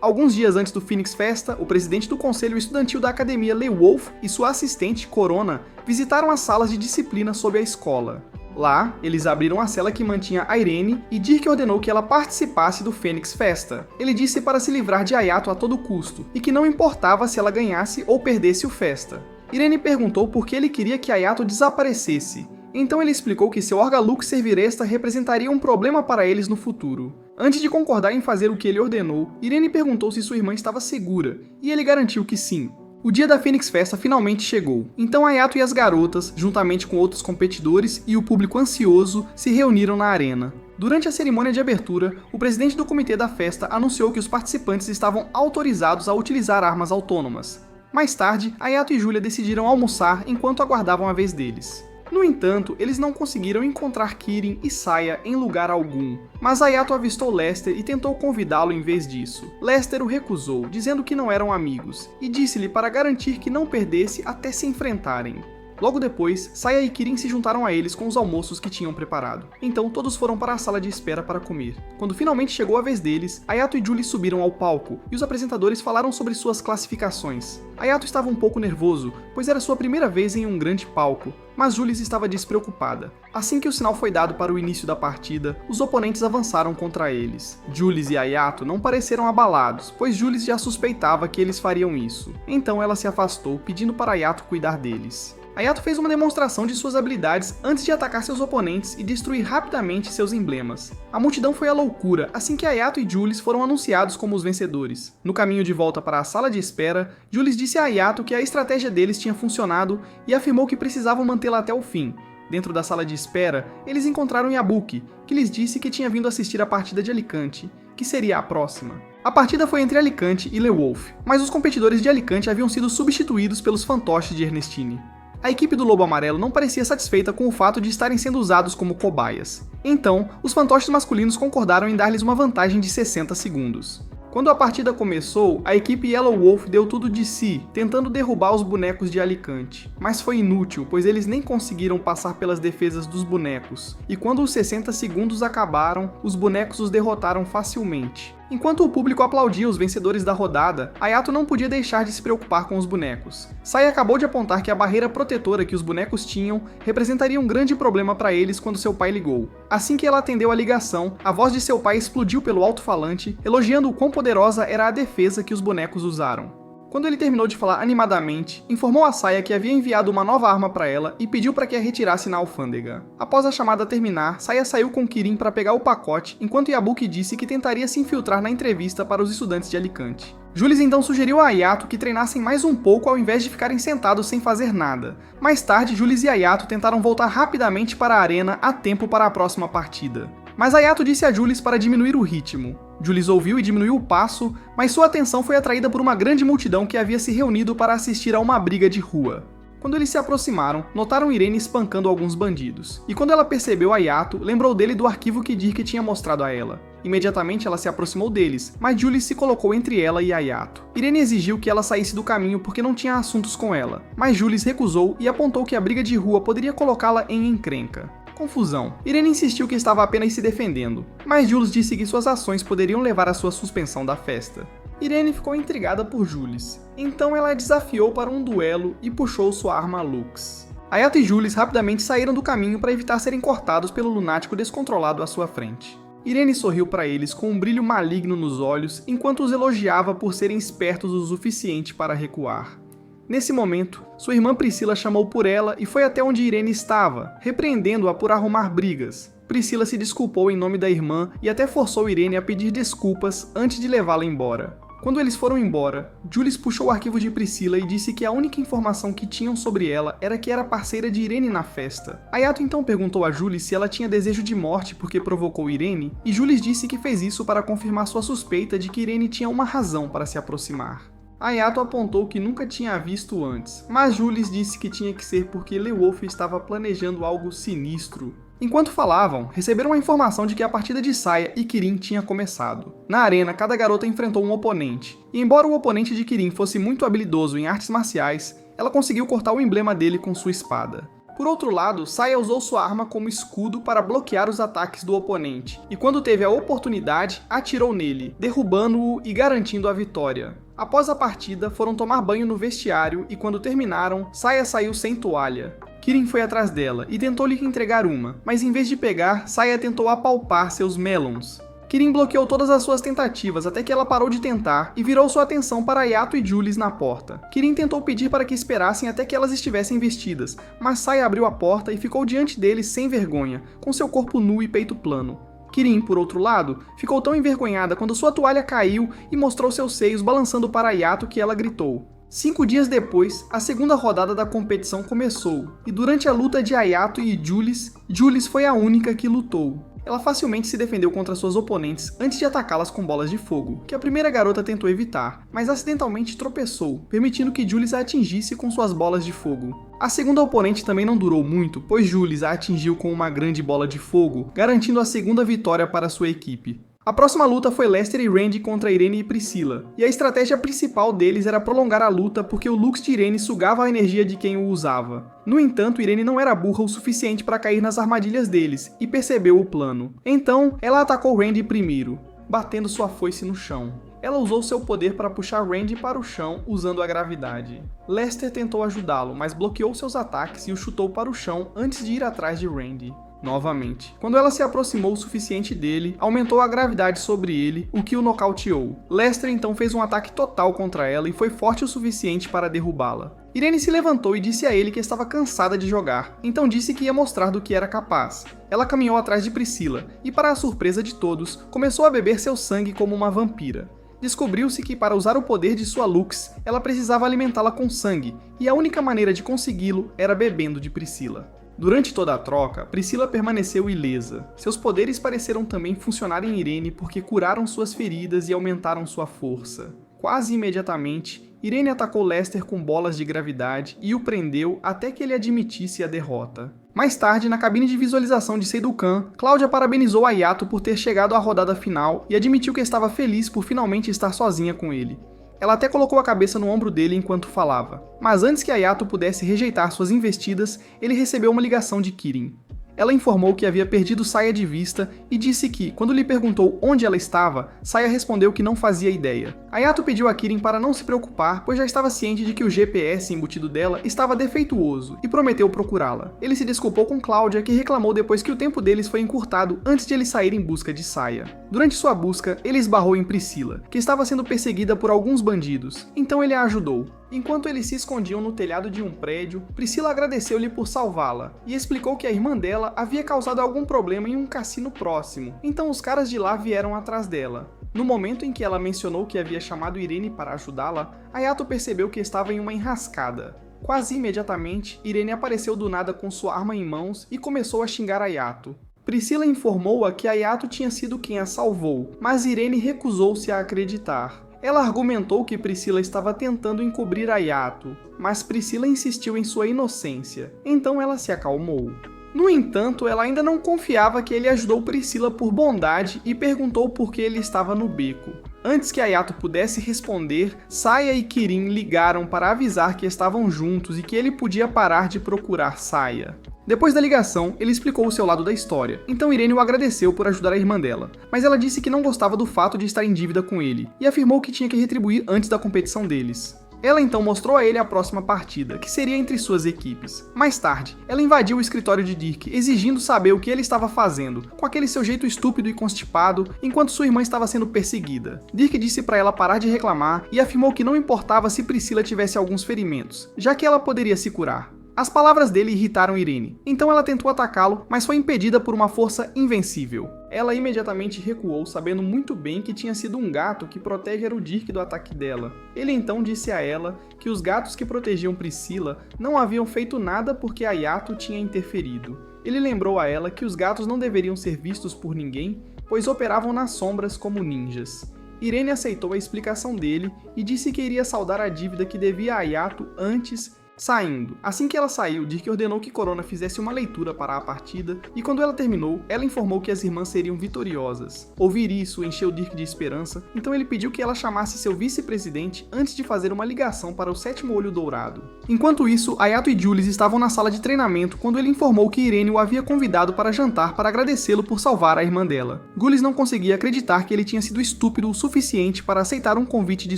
Alguns dias antes do Phoenix Festa, o presidente do conselho estudantil da academia, LeWolf, e sua assistente, Corona, visitaram as salas de disciplina sob a escola. Lá, eles abriram a cela que mantinha a Irene e Dirk ordenou que ela participasse do Phoenix Festa. Ele disse para se livrar de Ayato a todo custo, e que não importava se ela ganhasse ou perdesse o Festa. Irene perguntou por que ele queria que Ayato desaparecesse. Então ele explicou que seu Orgalux Serviresta representaria um problema para eles no futuro. Antes de concordar em fazer o que ele ordenou, Irene perguntou se sua irmã estava segura, e ele garantiu que sim. O dia da Phoenix Festa finalmente chegou, então Ayato e as garotas, juntamente com outros competidores e o público ansioso, se reuniram na arena. Durante a cerimônia de abertura, o presidente do comitê da festa anunciou que os participantes estavam autorizados a utilizar armas autônomas. Mais tarde, Ayato e Julia decidiram almoçar enquanto aguardavam a vez deles. No entanto, eles não conseguiram encontrar Kirin e Saya em lugar algum, mas Ayato avistou Lester e tentou convidá-lo em vez disso. Lester o recusou, dizendo que não eram amigos, e disse-lhe para garantir que não perdesse até se enfrentarem. Logo depois, Saya e Kirin se juntaram a eles com os almoços que tinham preparado. Então todos foram para a sala de espera para comer. Quando finalmente chegou a vez deles, Ayato e Julie subiram ao palco, e os apresentadores falaram sobre suas classificações. Ayato estava um pouco nervoso, pois era sua primeira vez em um grande palco, mas Julie estava despreocupada. Assim que o sinal foi dado para o início da partida, os oponentes avançaram contra eles. Julie e Ayato não pareceram abalados, pois Julie já suspeitava que eles fariam isso. Então ela se afastou, pedindo para Ayato cuidar deles. Ayato fez uma demonstração de suas habilidades antes de atacar seus oponentes e destruir rapidamente seus emblemas. A multidão foi à loucura assim que Ayato e Jules foram anunciados como os vencedores. No caminho de volta para a sala de espera, Jules disse a Ayato que a estratégia deles tinha funcionado e afirmou que precisavam mantê-la até o fim. Dentro da sala de espera, eles encontraram Yabuki, que lhes disse que tinha vindo assistir a partida de Alicante, que seria a próxima. A partida foi entre Alicante e LeWolf, mas os competidores de Alicante haviam sido substituídos pelos fantoches de Ernestine. A equipe do Lobo Amarelo não parecia satisfeita com o fato de estarem sendo usados como cobaias. Então, os fantoches masculinos concordaram em dar-lhes uma vantagem de 60 segundos. Quando a partida começou, a equipe Yellow Wolf deu tudo de si, tentando derrubar os bonecos de Alicante. Mas foi inútil, pois eles nem conseguiram passar pelas defesas dos bonecos. E quando os 60 segundos acabaram, os bonecos os derrotaram facilmente. Enquanto o público aplaudia os vencedores da rodada, Ayato não podia deixar de se preocupar com os bonecos. Sai acabou de apontar que a barreira protetora que os bonecos tinham representaria um grande problema para eles quando seu pai ligou. Assim que ela atendeu a ligação, a voz de seu pai explodiu pelo alto-falante, elogiando o quão poderosa era a defesa que os bonecos usaram. Quando ele terminou de falar animadamente, informou a Saya que havia enviado uma nova arma para ela e pediu para que a retirasse na alfândega. Após a chamada terminar, Saya saiu com Kirin para pegar o pacote, enquanto Yabuki disse que tentaria se infiltrar na entrevista para os estudantes de Alicante. Jules então sugeriu a Ayato que treinassem mais um pouco ao invés de ficarem sentados sem fazer nada. Mais tarde, Jules e Ayato tentaram voltar rapidamente para a arena a tempo para a próxima partida. Mas Ayato disse a Jules para diminuir o ritmo. Jules ouviu e diminuiu o passo, mas sua atenção foi atraída por uma grande multidão que havia se reunido para assistir a uma briga de rua. Quando eles se aproximaram, notaram Irene espancando alguns bandidos. E quando ela percebeu Ayato, lembrou dele do arquivo que Dirk tinha mostrado a ela. Imediatamente ela se aproximou deles, mas Jules se colocou entre ela e Ayato. Irene exigiu que ela saísse do caminho porque não tinha assuntos com ela, mas Jules recusou e apontou que a briga de rua poderia colocá-la em encrenca. Confusão. Irene insistiu que estava apenas se defendendo, mas Jules disse que suas ações poderiam levar à sua suspensão da festa. Irene ficou intrigada por Jules, então ela a desafiou para um duelo e puxou sua arma Lux. Ayato e Jules rapidamente saíram do caminho para evitar serem cortados pelo lunático descontrolado à sua frente. Irene sorriu para eles com um brilho maligno nos olhos enquanto os elogiava por serem espertos o suficiente para recuar. Nesse momento, sua irmã Priscila chamou por ela e foi até onde Irene estava, repreendendo-a por arrumar brigas. Priscila se desculpou em nome da irmã e até forçou Irene a pedir desculpas antes de levá-la embora. Quando eles foram embora, Jules puxou o arquivo de Priscila e disse que a única informação que tinham sobre ela era que era parceira de Irene na festa. Hayato então perguntou a Jules se ela tinha desejo de morte porque provocou Irene, e Jules disse que fez isso para confirmar sua suspeita de que Irene tinha uma razão para se aproximar. Hayato apontou que nunca tinha a visto antes, mas Jules disse que tinha que ser porque Leowolf estava planejando algo sinistro. Enquanto falavam, receberam a informação de que a partida de Saya e Kirin tinha começado. Na arena, cada garota enfrentou um oponente, e embora o oponente de Kirin fosse muito habilidoso em artes marciais, ela conseguiu cortar o emblema dele com sua espada. Por outro lado, Saya usou sua arma como escudo para bloquear os ataques do oponente, e quando teve a oportunidade, atirou nele, derrubando-o e garantindo a vitória. Após a partida, foram tomar banho no vestiário e quando terminaram, Saya saiu sem toalha. Kirin foi atrás dela e tentou lhe entregar uma, mas em vez de pegar, Saya tentou apalpar seus melons. Kirin bloqueou todas as suas tentativas até que ela parou de tentar e virou sua atenção para Hayato e Jules na porta. Kirin tentou pedir para que esperassem até que elas estivessem vestidas, mas Saya abriu a porta e ficou diante deles sem vergonha, com seu corpo nu e peito plano. Kirin, por outro lado, ficou tão envergonhada quando sua toalha caiu e mostrou seus seios balançando para Hayato que ela gritou. 5 dias depois, a segunda rodada da competição começou, e durante a luta de Hayato e Jules, Jules foi a única que lutou. Ela facilmente se defendeu contra suas oponentes antes de atacá-las com bolas de fogo, que a primeira garota tentou evitar, mas acidentalmente tropeçou, permitindo que Jules a atingisse com suas bolas de fogo. A segunda oponente também não durou muito, pois Jules a atingiu com uma grande bola de fogo, garantindo a segunda vitória para sua equipe. A próxima luta foi Lester e Randy contra Irene e Priscila, e a estratégia principal deles era prolongar a luta porque o Lux de Irene sugava a energia de quem o usava. No entanto, Irene não era burra o suficiente para cair nas armadilhas deles, e percebeu o plano. Então, ela atacou Randy primeiro, batendo sua foice no chão. Ela usou seu poder para puxar Randy para o chão usando a gravidade. Lester tentou ajudá-lo, mas bloqueou seus ataques e o chutou para o chão antes de ir atrás de Randy. Novamente. Quando ela se aproximou o suficiente dele, aumentou a gravidade sobre ele, o que o nocauteou. Lester então fez um ataque total contra ela e foi forte o suficiente para derrubá-la. Irene se levantou e disse a ele que estava cansada de jogar, então disse que ia mostrar do que era capaz. Ela caminhou atrás de Priscila e, para a surpresa de todos, começou a beber seu sangue como uma vampira. Descobriu-se que para usar o poder de sua Lux, ela precisava alimentá-la com sangue, e a única maneira de consegui-lo era bebendo de Priscila. Durante toda a troca, Priscila permaneceu ilesa. Seus poderes pareceram também funcionar em Irene porque curaram suas feridas e aumentaram sua força. Quase imediatamente, Irene atacou Lester com bolas de gravidade e o prendeu até que ele admitisse a derrota. Mais tarde, na cabine de visualização de Seidukan, Cláudia parabenizou Hayato por ter chegado à rodada final e admitiu que estava feliz por finalmente estar sozinha com ele. Ela até colocou a cabeça no ombro dele enquanto falava. Mas antes que Hayato pudesse rejeitar suas investidas, ele recebeu uma ligação de Kirin. Ela informou que havia perdido Saya de vista e disse que, quando lhe perguntou onde ela estava, Saya respondeu que não fazia ideia. Hayato pediu a Kirin para não se preocupar, pois já estava ciente de que o GPS embutido dela estava defeituoso e prometeu procurá-la. Ele se desculpou com Cláudia, que reclamou depois que o tempo deles foi encurtado antes de ele sair em busca de Saya. Durante sua busca, ele esbarrou em Priscila, que estava sendo perseguida por alguns bandidos, então ele a ajudou. Enquanto eles se escondiam no telhado de um prédio, Priscila agradeceu-lhe por salvá-la e explicou que a irmã dela havia causado algum problema em um cassino próximo, então os caras de lá vieram atrás dela. No momento em que ela mencionou que havia chamado Irene para ajudá-la, Hayato percebeu que estava em uma enrascada. Quase imediatamente, Irene apareceu do nada com sua arma em mãos e começou a xingar Hayato. Priscila informou-a que Hayato tinha sido quem a salvou, mas Irene recusou-se a acreditar. Ela argumentou que Priscila estava tentando encobrir Hayato, mas Priscila insistiu em sua inocência, então ela se acalmou. No entanto, ela ainda não confiava que ele ajudou Priscila por bondade e perguntou por que ele estava no beco. Antes que Hayato pudesse responder, Saya e Kirin ligaram para avisar que estavam juntos e que ele podia parar de procurar Saya. Depois da ligação, ele explicou o seu lado da história, então Irene o agradeceu por ajudar a irmã dela, mas ela disse que não gostava do fato de estar em dívida com ele, e afirmou que tinha que retribuir antes da competição deles. Ela então mostrou a ele a próxima partida, que seria entre suas equipes. Mais tarde, ela invadiu o escritório de Dirk, exigindo saber o que ele estava fazendo, com aquele seu jeito estúpido e constipado, enquanto sua irmã estava sendo perseguida. Dirk disse para ela parar de reclamar e afirmou que não importava se Priscila tivesse alguns ferimentos, já que ela poderia se curar. As palavras dele irritaram Irene, então ela tentou atacá-lo, mas foi impedida por uma força invencível. Ela imediatamente recuou, sabendo muito bem que tinha sido um gato que protege o Dirk do ataque dela. Ele então disse a ela que os gatos que protegiam Priscila não haviam feito nada porque a Yato tinha interferido. Ele lembrou a ela que os gatos não deveriam ser vistos por ninguém, pois operavam nas sombras como ninjas. Irene aceitou a explicação dele e disse que iria saldar a dívida que devia a Yato antes. Saindo. Assim que ela saiu, Dirk ordenou que Corona fizesse uma leitura para a partida, e quando ela terminou, ela informou que as irmãs seriam vitoriosas. Ouvir isso encheu Dirk de esperança, então ele pediu que ela chamasse seu vice-presidente antes de fazer uma ligação para o sétimo olho dourado. Enquanto isso, Ayato e Jules estavam na sala de treinamento quando ele informou que Irene o havia convidado para jantar para agradecê-lo por salvar a irmã dela. Jules não conseguia acreditar que ele tinha sido estúpido o suficiente para aceitar um convite de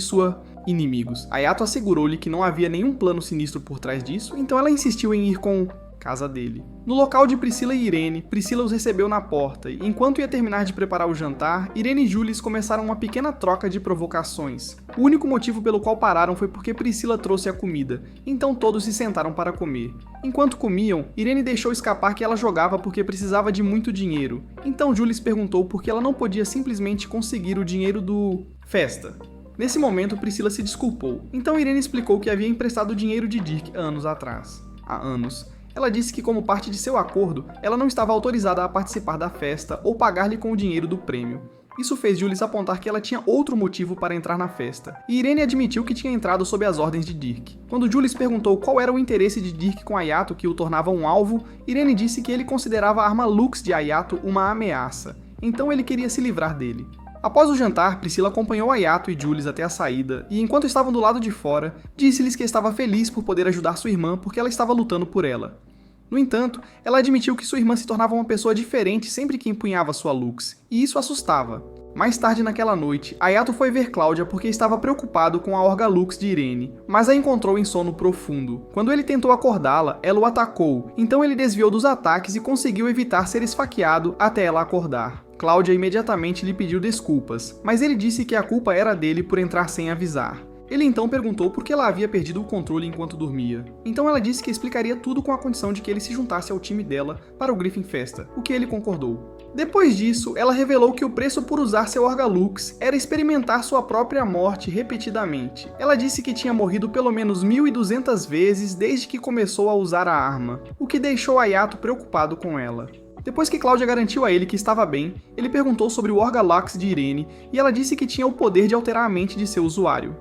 sua inimigos. Ayato assegurou-lhe que não havia nenhum plano sinistro por trás disso, então ela insistiu em ir com casa dele. No local de Priscila e Irene, Priscila os recebeu na porta, e enquanto ia terminar de preparar o jantar, Irene e Jules começaram uma pequena troca de provocações. O único motivo pelo qual pararam foi porque Priscila trouxe a comida, então todos se sentaram para comer. Enquanto comiam, Irene deixou escapar que ela jogava porque precisava de muito dinheiro, então Jules perguntou por que ela não podia simplesmente conseguir o dinheiro do festa. Nesse momento, Priscila se desculpou, então Irene explicou que havia emprestado o dinheiro de Dirk anos atrás. Há anos. Ela disse que, como parte de seu acordo, ela não estava autorizada a participar da festa ou pagar-lhe com o dinheiro do prêmio. Isso fez Jules apontar que ela tinha outro motivo para entrar na festa, e Irene admitiu que tinha entrado sob as ordens de Dirk. Quando Jules perguntou qual era o interesse de Dirk com Ayato que o tornava um alvo, Irene disse que ele considerava a arma Lux de Ayato uma ameaça, então ele queria se livrar dele. Após o jantar, Priscila acompanhou Ayato e Jules até a saída, e enquanto estavam do lado de fora, disse-lhes que estava feliz por poder ajudar sua irmã porque ela estava lutando por ela. No entanto, ela admitiu que sua irmã se tornava uma pessoa diferente sempre que empunhava sua Lux, e isso assustava. Mais tarde naquela noite, Ayato foi ver Cláudia porque estava preocupado com a Orga Lux de Irene, mas a encontrou em sono profundo. Quando ele tentou acordá-la, ela o atacou, então ele desviou dos ataques e conseguiu evitar ser esfaqueado até ela acordar. Cláudia imediatamente lhe pediu desculpas, mas ele disse que a culpa era dele por entrar sem avisar. Ele então perguntou por que ela havia perdido o controle enquanto dormia. Então ela disse que explicaria tudo com a condição de que ele se juntasse ao time dela para o Griffin Festa, o que ele concordou. Depois disso, ela revelou que o preço por usar seu Orga Lux era experimentar sua própria morte repetidamente. Ela disse que tinha morrido pelo menos 1.200 vezes desde que começou a usar a arma, o que deixou Ayato preocupado com ela. Depois que Cláudia garantiu a ele que estava bem, ele perguntou sobre o Orga Lux de Irene e ela disse que tinha o poder de alterar a mente de seu usuário.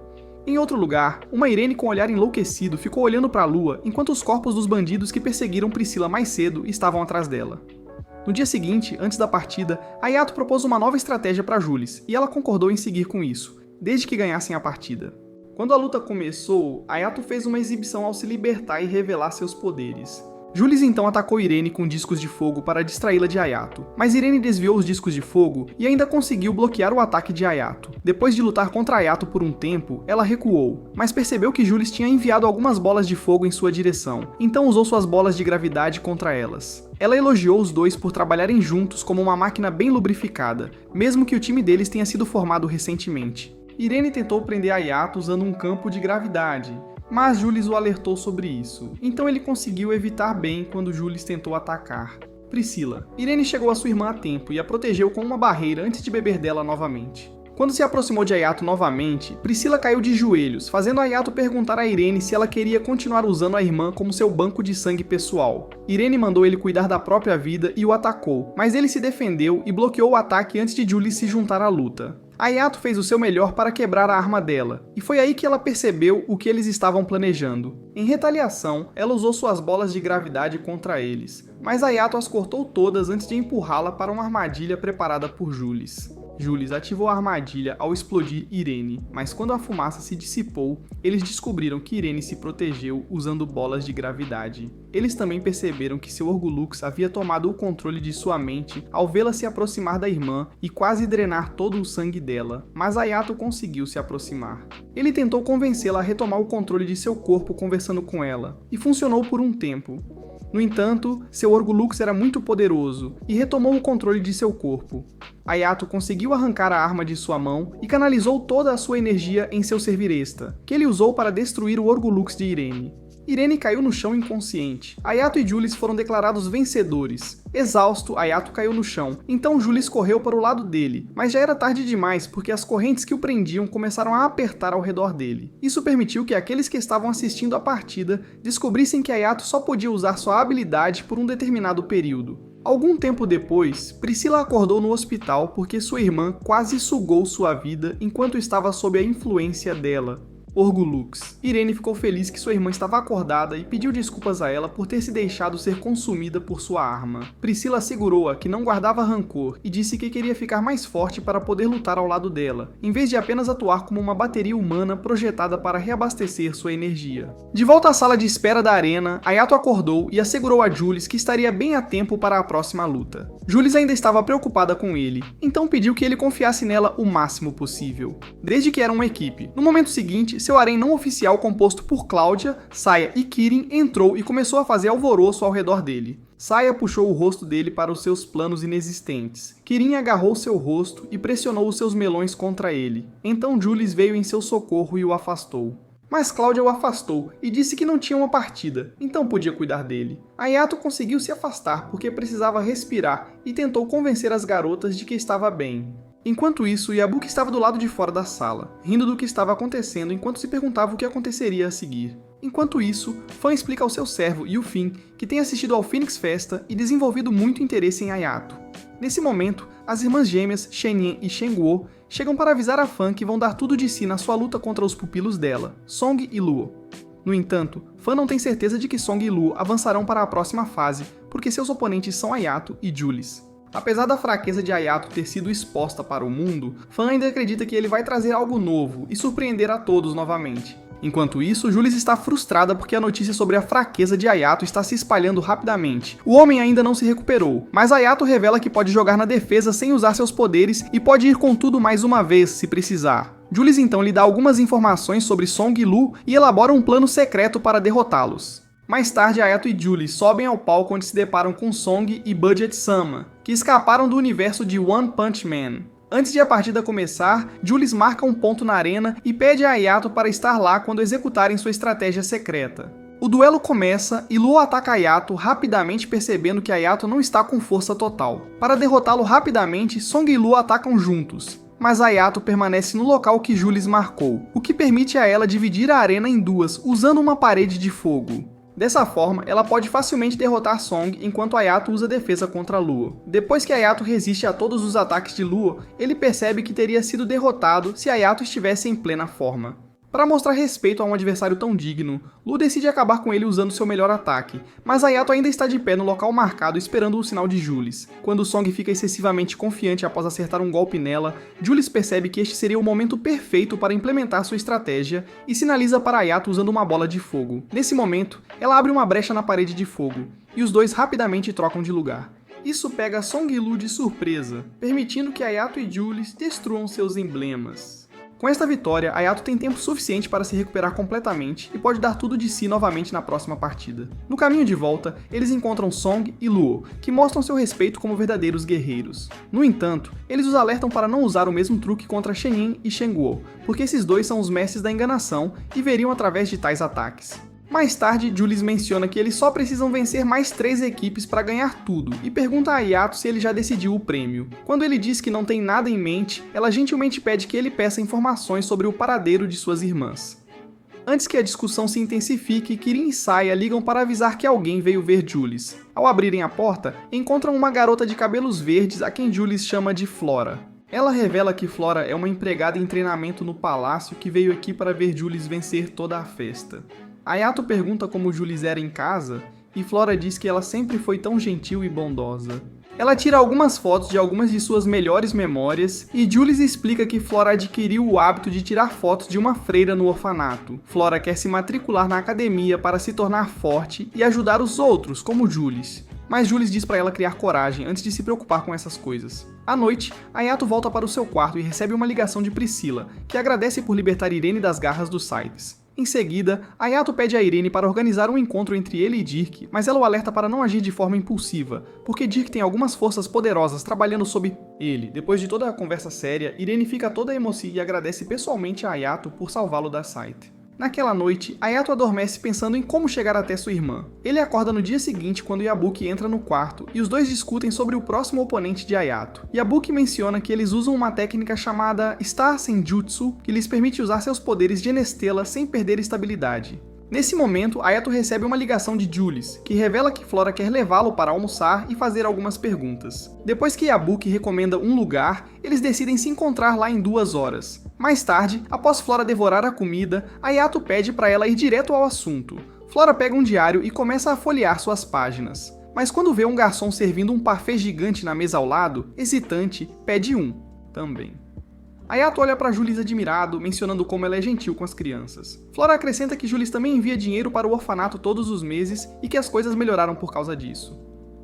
Em outro lugar, uma Irene com olhar enlouquecido ficou olhando para a lua enquanto os corpos dos bandidos que perseguiram Priscila mais cedo estavam atrás dela. No dia seguinte, antes da partida, Ayato propôs uma nova estratégia para Jules e ela concordou em seguir com isso, desde que ganhassem a partida. Quando a luta começou, Ayato fez uma exibição ao se libertar e revelar seus poderes. Jules então atacou Irene com discos de fogo para distraí-la de Ayato, mas Irene desviou os discos de fogo e ainda conseguiu bloquear o ataque de Ayato. Depois de lutar contra Ayato por um tempo, ela recuou, mas percebeu que Jules tinha enviado algumas bolas de fogo em sua direção, então usou suas bolas de gravidade contra elas. Ela elogiou os dois por trabalharem juntos como uma máquina bem lubrificada, mesmo que o time deles tenha sido formado recentemente. Irene tentou prender Ayato usando um campo de gravidade, mas Jules o alertou sobre isso, então ele conseguiu evitar bem quando Jules tentou atacar. Priscila. Irene chegou a sua irmã a tempo e a protegeu com uma barreira antes de beber dela novamente. Quando se aproximou de Ayato novamente, Priscila caiu de joelhos, fazendo Ayato perguntar a Irene se ela queria continuar usando a irmã como seu banco de sangue pessoal. Irene mandou ele cuidar da própria vida e o atacou, mas ele se defendeu e bloqueou o ataque antes de Jules se juntar à luta. Ayato fez o seu melhor para quebrar a arma dela, e foi aí que ela percebeu o que eles estavam planejando. Em retaliação, ela usou suas bolas de gravidade contra eles, mas Ayato as cortou todas antes de empurrá-la para uma armadilha preparada por Jules. Jules ativou a armadilha ao explodir Irene, mas quando a fumaça se dissipou, eles descobriram que Irene se protegeu usando bolas de gravidade. Eles também perceberam que seu Orgo Lux havia tomado o controle de sua mente ao vê-la se aproximar da irmã e quase drenar todo o sangue dela, mas Ayato conseguiu se aproximar. Ele tentou convencê-la a retomar o controle de seu corpo conversando com ela, e funcionou por um tempo. No entanto, seu Orgo Lux era muito poderoso e retomou o controle de seu corpo. Ayato conseguiu arrancar a arma de sua mão e canalizou toda a sua energia em seu serviresta, que ele usou para destruir o Orgo Lux de Irene. Irene caiu no chão inconsciente. Ayato e Jules foram declarados vencedores. Exausto, Ayato caiu no chão, então Jules correu para o lado dele, mas já era tarde demais porque as correntes que o prendiam começaram a apertar ao redor dele. Isso permitiu que aqueles que estavam assistindo a partida descobrissem que Ayato só podia usar sua habilidade por um determinado período. Algum tempo depois, Priscila acordou no hospital porque sua irmã quase sugou sua vida enquanto estava sob a influência dela. Orgulux. Irene ficou feliz que sua irmã estava acordada e pediu desculpas a ela por ter se deixado ser consumida por sua arma. Priscila assegurou-a que não guardava rancor e disse que queria ficar mais forte para poder lutar ao lado dela, em vez de apenas atuar como uma bateria humana projetada para reabastecer sua energia. De volta à sala de espera da arena, Ayato acordou e assegurou a Jules que estaria bem a tempo para a próxima luta. Jules ainda estava preocupada com ele, então pediu que ele confiasse nela o máximo possível, desde que era uma equipe. No momento seguinte, seu harém não oficial composto por Cláudia, Saya e Kirin entrou e começou a fazer alvoroço ao redor dele. Saya puxou o rosto dele para os seus planos inexistentes. Kirin agarrou seu rosto e pressionou os seus melões contra ele. Então Jules veio em seu socorro e o afastou. Mas Cláudia o afastou e disse que não tinha uma partida, então podia cuidar dele. Ayato conseguiu se afastar porque precisava respirar e tentou convencer as garotas de que estava bem. Enquanto isso, Yabuki estava do lado de fora da sala, rindo do que estava acontecendo enquanto se perguntava o que aconteceria a seguir. Enquanto isso, Fan explica ao seu servo, Yufin, que tem assistido ao Phoenix Festa e desenvolvido muito interesse em Ayato. Nesse momento, as irmãs gêmeas, Shenyan e Shenguo, chegam para avisar a Fan que vão dar tudo de si na sua luta contra os pupilos dela, Song e Luo. No entanto, Fan não tem certeza de que Song e Luo avançarão para a próxima fase, porque seus oponentes são Ayato e Jules. Apesar da fraqueza de Ayato ter sido exposta para o mundo, Fan ainda acredita que ele vai trazer algo novo e surpreender a todos novamente. Enquanto isso, Jules está frustrada porque a notícia sobre a fraqueza de Ayato está se espalhando rapidamente. O homem ainda não se recuperou, mas Ayato revela que pode jogar na defesa sem usar seus poderes e pode ir com tudo mais uma vez, se precisar. Jules então lhe dá algumas informações sobre Song e Lu e elabora um plano secreto para derrotá-los. Mais tarde, Ayato e Jules sobem ao palco onde se deparam com Song e Budget Sama, que escaparam do universo de One Punch Man. Antes de a partida começar, Jules marca um ponto na arena e pede a Ayato para estar lá quando executarem sua estratégia secreta. O duelo começa e Luo ataca Ayato rapidamente percebendo que Ayato não está com força total. Para derrotá-lo rapidamente, Song e Luo atacam juntos, mas Ayato permanece no local que Jules marcou, o que permite a ela dividir a arena em duas usando uma parede de fogo. Dessa forma, ela pode facilmente derrotar Song enquanto Ayato usa defesa contra Luo. Depois que Ayato resiste a todos os ataques de Luo, ele percebe que teria sido derrotado se Ayato estivesse em plena forma. Para mostrar respeito a um adversário tão digno, Lu decide acabar com ele usando seu melhor ataque, mas Ayato ainda está de pé no local marcado esperando o sinal de Jules. Quando Song fica excessivamente confiante após acertar um golpe nela, Jules percebe que este seria o momento perfeito para implementar sua estratégia e sinaliza para Ayato usando uma bola de fogo. Nesse momento, ela abre uma brecha na parede de fogo, e os dois rapidamente trocam de lugar. Isso pega Song e Lu de surpresa, permitindo que Ayato e Jules destruam seus emblemas. Com esta vitória, Ayato tem tempo suficiente para se recuperar completamente e pode dar tudo de si novamente na próxima partida. No caminho de volta, eles encontram Song e Luo, que mostram seu respeito como verdadeiros guerreiros. No entanto, eles os alertam para não usar o mesmo truque contra Shenyan e Shenguo, porque esses dois são os mestres da enganação e veriam através de tais ataques. Mais tarde, Jules menciona que eles só precisam vencer mais 3 equipes para ganhar tudo e pergunta a Ayato se ele já decidiu o prêmio. Quando ele diz que não tem nada em mente, ela gentilmente pede que ele peça informações sobre o paradeiro de suas irmãs. Antes que a discussão se intensifique, Kirin e Saya ligam para avisar que alguém veio ver Jules. Ao abrirem a porta, encontram uma garota de cabelos verdes a quem Jules chama de Flora. Ela revela que Flora é uma empregada em treinamento no palácio que veio aqui para ver Jules vencer toda a festa. Ayato pergunta como Jules era em casa, e Flora diz que ela sempre foi tão gentil e bondosa. Ela tira algumas fotos de algumas de suas melhores memórias, e Jules explica que Flora adquiriu o hábito de tirar fotos de uma freira no orfanato. Flora quer se matricular na academia para se tornar forte e ajudar os outros, como Jules. Mas Jules diz para ela criar coragem antes de se preocupar com essas coisas. À noite, Ayato volta para o seu quarto e recebe uma ligação de Priscila, que agradece por libertar Irene das garras dos Cythes. Em seguida, Ayato pede a Irene para organizar um encontro entre ele e Dirk, mas ela o alerta para não agir de forma impulsiva, porque Dirk tem algumas forças poderosas trabalhando sob ele. Depois de toda a conversa séria, Irene fica toda emotiva e agradece pessoalmente a Ayato por salvá-lo da Scythe. Naquela noite, Ayato adormece pensando em como chegar até sua irmã. Ele acorda no dia seguinte quando Yabuki entra no quarto e os dois discutem sobre o próximo oponente de Ayato. Yabuki menciona que eles usam uma técnica chamada Star Senjutsu, que lhes permite usar seus poderes de Enestela sem perder estabilidade. Nesse momento, Ayato recebe uma ligação de Jules, que revela que Flora quer levá-lo para almoçar e fazer algumas perguntas. Depois que Yabuki recomenda um lugar, eles decidem se encontrar lá em 2 horas. Mais tarde, após Flora devorar a comida, Ayato pede para ela ir direto ao assunto. Flora pega um diário e começa a folhear suas páginas. Mas quando vê um garçom servindo um parfait gigante na mesa ao lado, hesitante, pede um também. Ayato olha para Jules admirado, mencionando como ela é gentil com as crianças. Flora acrescenta que Jules também envia dinheiro para o orfanato todos os meses e que as coisas melhoraram por causa disso.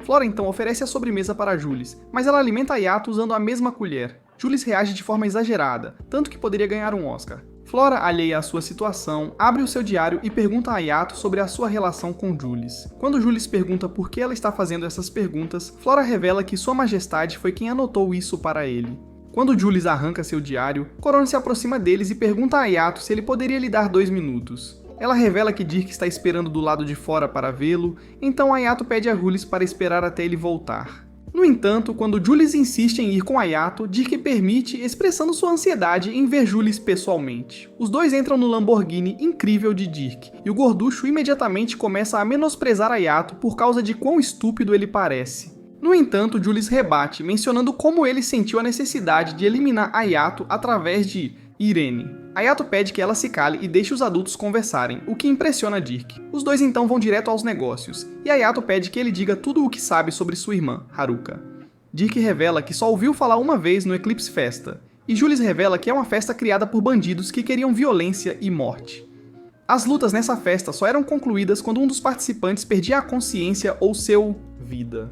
Flora então oferece a sobremesa para Jules, mas ela alimenta Ayato usando a mesma colher. Jules reage de forma exagerada, tanto que poderia ganhar um Oscar. Flora, alheia à sua situação, abre o seu diário e pergunta a Ayato sobre a sua relação com Jules. Quando Jules pergunta por que ela está fazendo essas perguntas, Flora revela que Sua Majestade foi quem anotou isso para ele. Quando Jules arranca seu diário, Korone se aproxima deles e pergunta a Ayato se ele poderia lhe dar 2 minutos. Ela revela que Dirk está esperando do lado de fora para vê-lo, então Ayato pede a Jules para esperar até ele voltar. No entanto, quando Jules insiste em ir com Ayato, Dirk permite, expressando sua ansiedade em ver Jules pessoalmente. Os dois entram no Lamborghini incrível de Dirk, e o gorducho imediatamente começa a menosprezar Ayato por causa de quão estúpido ele parece. No entanto, Jules rebate, mencionando como ele sentiu a necessidade de eliminar Ayato através de Irene. Ayato pede que ela se cale e deixe os adultos conversarem, o que impressiona Dirk. Os dois então vão direto aos negócios, e Ayato pede que ele diga tudo o que sabe sobre sua irmã, Haruka. Dirk revela que só ouviu falar uma vez no Eclipse Festa, e Jules revela que é uma festa criada por bandidos que queriam violência e morte. As lutas nessa festa só eram concluídas quando um dos participantes perdia a consciência ou seu vida.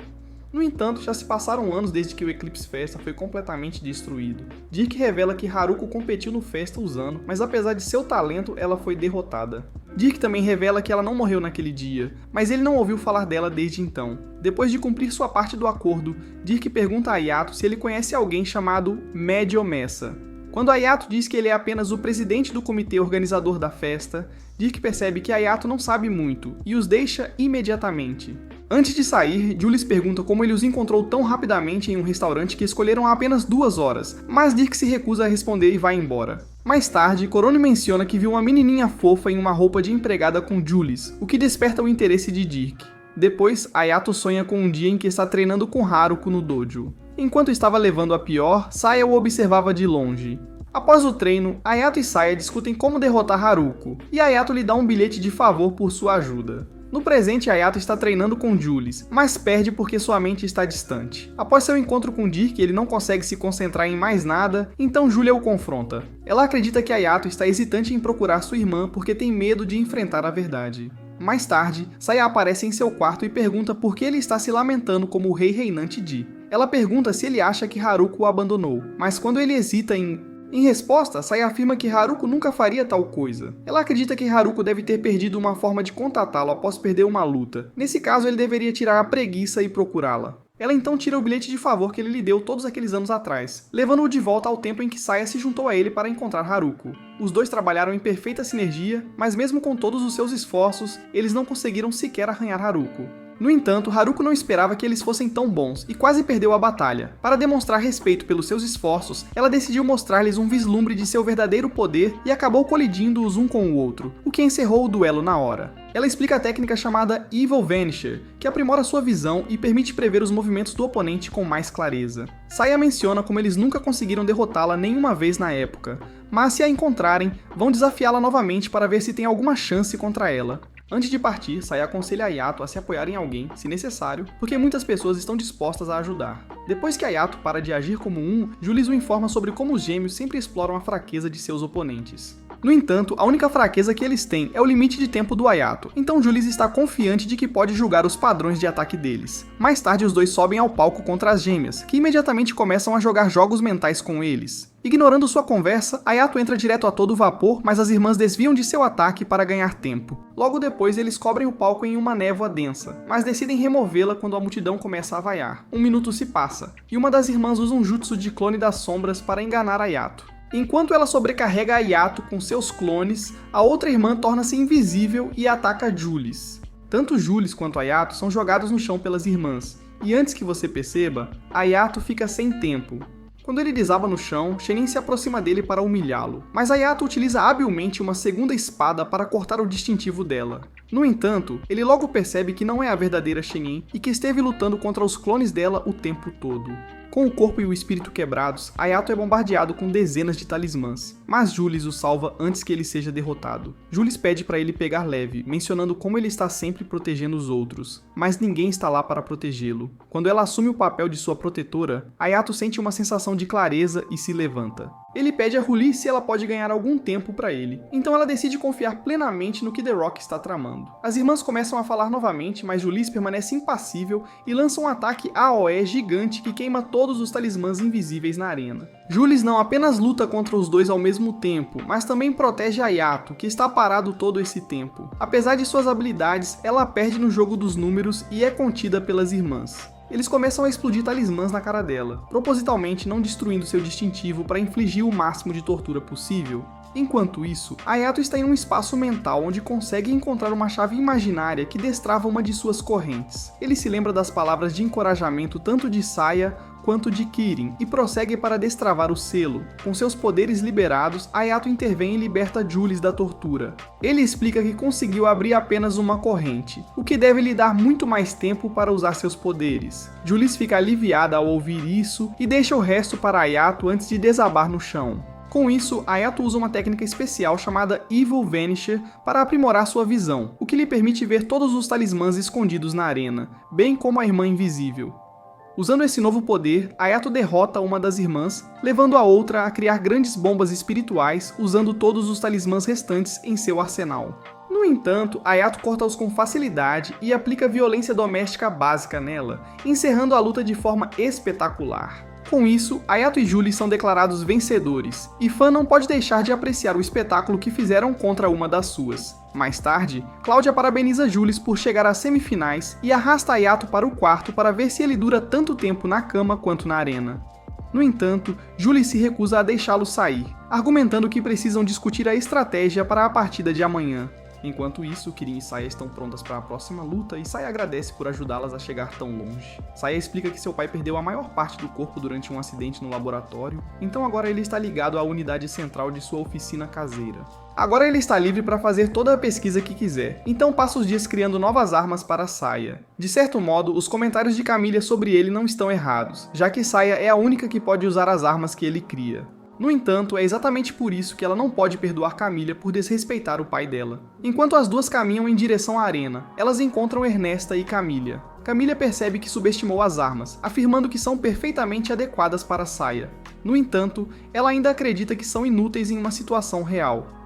No entanto, já se passaram anos desde que o Eclipse Festa foi completamente destruído. Dirk revela que Haruko competiu no Festa usando, mas apesar de seu talento, ela foi derrotada. Dirk também revela que ela não morreu naquele dia, mas ele não ouviu falar dela desde então. Depois de cumprir sua parte do acordo, Dirk pergunta a Ayato se ele conhece alguém chamado Medio Messa. Quando Ayato diz que ele é apenas o presidente do comitê organizador da festa, Dirk percebe que Ayato não sabe muito e os deixa imediatamente. Antes de sair, Jules pergunta como ele os encontrou tão rapidamente em um restaurante que escolheram há apenas 2 horas, mas Dirk se recusa a responder e vai embora. Mais tarde, Korone menciona que viu uma menininha fofa em uma roupa de empregada com Jules, o que desperta o interesse de Dirk. Depois, Ayato sonha com um dia em que está treinando com Haruko no dojo. Enquanto estava levando a pior, Saya o observava de longe. Após o treino, Ayato e Saya discutem como derrotar Haruko, e Ayato lhe dá um bilhete de favor por sua ajuda. No presente, Ayato está treinando com Jules, mas perde porque sua mente está distante. Após seu encontro com Dirk, ele não consegue se concentrar em mais nada, então Julia o confronta. Ela acredita que Ayato está hesitante em procurar sua irmã porque tem medo de enfrentar a verdade. Mais tarde, Saya aparece em seu quarto e pergunta por que ele está se lamentando como o rei reinante Di. Ela pergunta se ele acha que Haruko o abandonou, mas quando ele hesita em resposta, Saya afirma que Haruko nunca faria tal coisa. Ela acredita que Haruko deve ter perdido uma forma de contatá-lo após perder uma luta. Nesse caso, ele deveria tirar a preguiça e procurá-la. Ela então tira o bilhete de favor que ele lhe deu todos aqueles anos atrás, levando-o de volta ao tempo em que Saya se juntou a ele para encontrar Haruko. Os dois trabalharam em perfeita sinergia, mas mesmo com todos os seus esforços, eles não conseguiram sequer arranhar Haruko. No entanto, Haruko não esperava que eles fossem tão bons e quase perdeu a batalha. Para demonstrar respeito pelos seus esforços, ela decidiu mostrar-lhes um vislumbre de seu verdadeiro poder e acabou colidindo-os um com o outro, o que encerrou o duelo na hora. Ela explica a técnica chamada Evil Vanisher, que aprimora sua visão e permite prever os movimentos do oponente com mais clareza. Saya menciona como eles nunca conseguiram derrotá-la nenhuma vez na época, mas se a encontrarem, vão desafiá-la novamente para ver se tem alguma chance contra ela. Antes de partir, Saya aconselha Ayato a se apoiar em alguém, se necessário, porque muitas pessoas estão dispostas a ajudar. Depois que Ayato para de agir como um, Jules o informa sobre como os gêmeos sempre exploram a fraqueza de seus oponentes. No entanto, a única fraqueza que eles têm é o limite de tempo do Ayato, então Jules está confiante de que pode julgar os padrões de ataque deles. Mais tarde, os dois sobem ao palco contra as gêmeas, que imediatamente começam a jogar jogos mentais com eles. Ignorando sua conversa, Ayato entra direto a todo vapor, mas as irmãs desviam de seu ataque para ganhar tempo. Logo depois, eles cobrem o palco em uma névoa densa, mas decidem removê-la quando a multidão começa a vaiar. Um minuto se passa, e uma das irmãs usa um jutsu de clone das sombras para enganar Ayato. Enquanto ela sobrecarrega a Yato com seus clones, a outra irmã torna-se invisível e ataca Jules. Tanto Jules quanto a Yato são jogados no chão pelas irmãs, e antes que você perceba, a Yato fica sem tempo. Quando ele desaba no chão, Chenin se aproxima dele para humilhá-lo, mas a Yato utiliza habilmente uma segunda espada para cortar o distintivo dela. No entanto, ele logo percebe que não é a verdadeira Chenin e que esteve lutando contra os clones dela o tempo todo. Com o corpo e o espírito quebrados, Ayato é bombardeado com dezenas de talismãs, mas Jules o salva antes que ele seja derrotado. Jules pede para ele pegar leve, mencionando como ele está sempre protegendo os outros, mas ninguém está lá para protegê-lo. Quando ela assume o papel de sua protetora, Ayato sente uma sensação de clareza e se levanta. Ele pede a Huli se ela pode ganhar algum tempo para ele, então ela decide confiar plenamente no que The Rock está tramando. As irmãs começam a falar novamente, mas Jules permanece impassível e lança um ataque AOE gigante que queima todos os talismãs invisíveis na arena. Jules não apenas luta contra os dois ao mesmo tempo, mas também protege Ayato, que está parado todo esse tempo. Apesar de suas habilidades, ela perde no jogo dos números e é contida pelas irmãs. Eles começam a explodir talismãs na cara dela, propositalmente não destruindo seu distintivo para infligir o máximo de tortura possível. Enquanto isso, Ayato está em um espaço mental onde consegue encontrar uma chave imaginária que destrava uma de suas correntes. Ele se lembra das palavras de encorajamento tanto de Saya quanto de Kirin, e prossegue para destravar o selo. Com seus poderes liberados, Ayato intervém e liberta Jules da tortura. Ele explica que conseguiu abrir apenas uma corrente, o que deve lhe dar muito mais tempo para usar seus poderes. Jules fica aliviada ao ouvir isso e deixa o resto para Ayato antes de desabar no chão. Com isso, Ayato usa uma técnica especial chamada Evil Vanisher para aprimorar sua visão, o que lhe permite ver todos os talismãs escondidos na arena, bem como a irmã invisível. Usando esse novo poder, Ayato derrota uma das irmãs, levando a outra a criar grandes bombas espirituais usando todos os talismãs restantes em seu arsenal. No entanto, Ayato corta-os com facilidade e aplica violência doméstica básica nela, encerrando a luta de forma espetacular. Com isso, Ayato e Julie são declarados vencedores, e Fan não pode deixar de apreciar o espetáculo que fizeram contra uma das suas. Mais tarde, Cláudia parabeniza Jules por chegar às semifinais e arrasta Ayato para o quarto para ver se ele dura tanto tempo na cama quanto na arena. No entanto, Julie se recusa a deixá-lo sair, argumentando que precisam discutir a estratégia para a partida de amanhã. Enquanto isso, Kirin e Saya estão prontas para a próxima luta e Saya agradece por ajudá-las a chegar tão longe. Saya explica que seu pai perdeu a maior parte do corpo durante um acidente no laboratório, então agora ele está ligado à unidade central de sua oficina caseira. Agora ele está livre para fazer toda a pesquisa que quiser, então passa os dias criando novas armas para Saya. De certo modo, os comentários de Camila sobre ele não estão errados, já que Saya é a única que pode usar as armas que ele cria. No entanto, é exatamente por isso que ela não pode perdoar Camila por desrespeitar o pai dela. Enquanto as duas caminham em direção à arena, elas encontram Ernesta e Camila. Camila percebe que subestimou as armas, afirmando que são perfeitamente adequadas para Saya. No entanto, ela ainda acredita que são inúteis em uma situação real.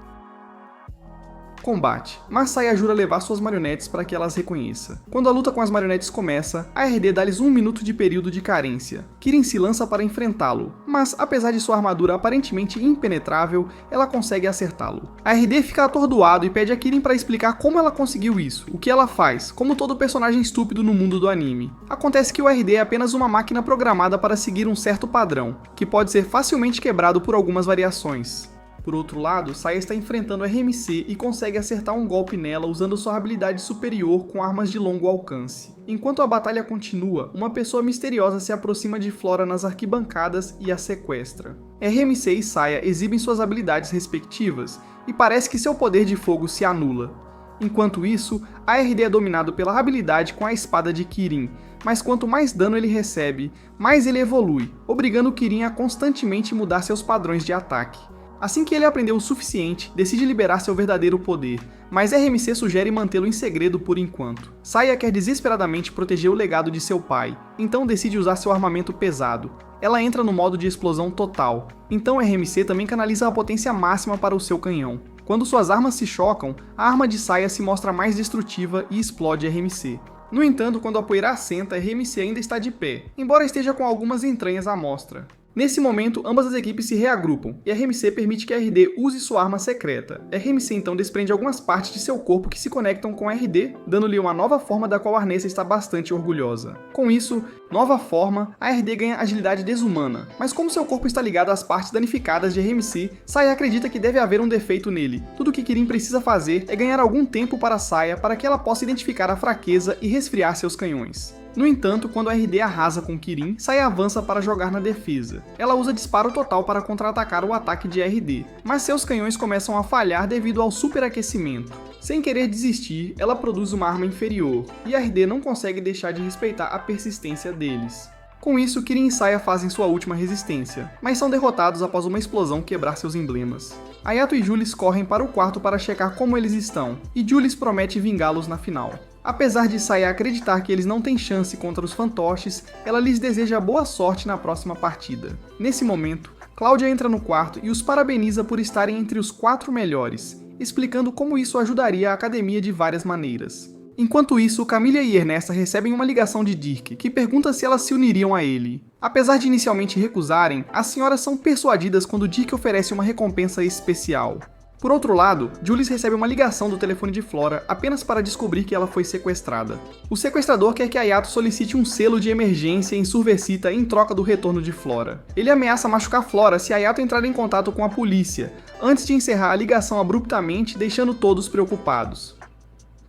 Combate, mas Saya jura levar suas marionetes para que ela as reconheça. Quando a luta com as marionetes começa, a RD dá-lhes 1 minuto de período de carência. Kirin se lança para enfrentá-lo, mas apesar de sua armadura aparentemente impenetrável, ela consegue acertá-lo. A RD fica atordoado e pede a Kirin para explicar como ela conseguiu isso, o que ela faz, como todo personagem estúpido no mundo do anime. Acontece que o RD é apenas uma máquina programada para seguir um certo padrão, que pode ser facilmente quebrado por algumas variações. Por outro lado, Saya está enfrentando a RMC e consegue acertar um golpe nela usando sua habilidade superior com armas de longo alcance. Enquanto a batalha continua, uma pessoa misteriosa se aproxima de Flora nas arquibancadas e a sequestra. RMC e Saya exibem suas habilidades respectivas, e parece que seu poder de fogo se anula. Enquanto isso, a RD é dominado pela habilidade com a espada de Kirin, mas quanto mais dano ele recebe, mais ele evolui, obrigando Kirin a constantemente mudar seus padrões de ataque. Assim que ele aprendeu o suficiente, decide liberar seu verdadeiro poder, mas RMC sugere mantê-lo em segredo por enquanto. Saya quer desesperadamente proteger o legado de seu pai, então decide usar seu armamento pesado. Ela entra no modo de explosão total, então RMC também canaliza a potência máxima para o seu canhão. Quando suas armas se chocam, a arma de Saya se mostra mais destrutiva e explode RMC. No entanto, quando a poeira assenta, RMC ainda está de pé, embora esteja com algumas entranhas à mostra. Nesse momento, ambas as equipes se reagrupam, e RMC permite que a RD use sua arma secreta. RMC então desprende algumas partes de seu corpo que se conectam com a RD, dando-lhe uma nova forma da qual a Arnessa está bastante orgulhosa. Com isso, nova forma, a RD ganha agilidade desumana, mas como seu corpo está ligado às partes danificadas de RMC, Saya acredita que deve haver um defeito nele. Tudo o que Kirin precisa fazer é ganhar algum tempo para Saya para que ela possa identificar a fraqueza e resfriar seus canhões. No entanto, quando a RD arrasa com Kirin, Saya avança para jogar na defesa. Ela usa disparo total para contra-atacar o ataque de RD, mas seus canhões começam a falhar devido ao superaquecimento. Sem querer desistir, ela produz uma arma inferior, e a RD não consegue deixar de respeitar a persistência deles. Com isso, Kirin e Saya fazem sua última resistência, mas são derrotados após uma explosão quebrar seus emblemas. Ayato e Jules correm para o quarto para checar como eles estão, e Jules promete vingá-los na final. Apesar de Saya acreditar que eles não têm chance contra os fantoches, ela lhes deseja boa sorte na próxima partida. Nesse momento, Cláudia entra no quarto e os parabeniza por estarem entre os 4 melhores, explicando como isso ajudaria a academia de várias maneiras. Enquanto isso, Camila e Ernesta recebem uma ligação de Dirk, que pergunta se elas se uniriam a ele. Apesar de inicialmente recusarem, as senhoras são persuadidas quando Dirk oferece uma recompensa especial. Por outro lado, Jules recebe uma ligação do telefone de Flora apenas para descobrir que ela foi sequestrada. O sequestrador quer que Ayato solicite um selo de emergência em Survecita em troca do retorno de Flora. Ele ameaça machucar Flora se Ayato entrar em contato com a polícia, antes de encerrar a ligação abruptamente, deixando todos preocupados.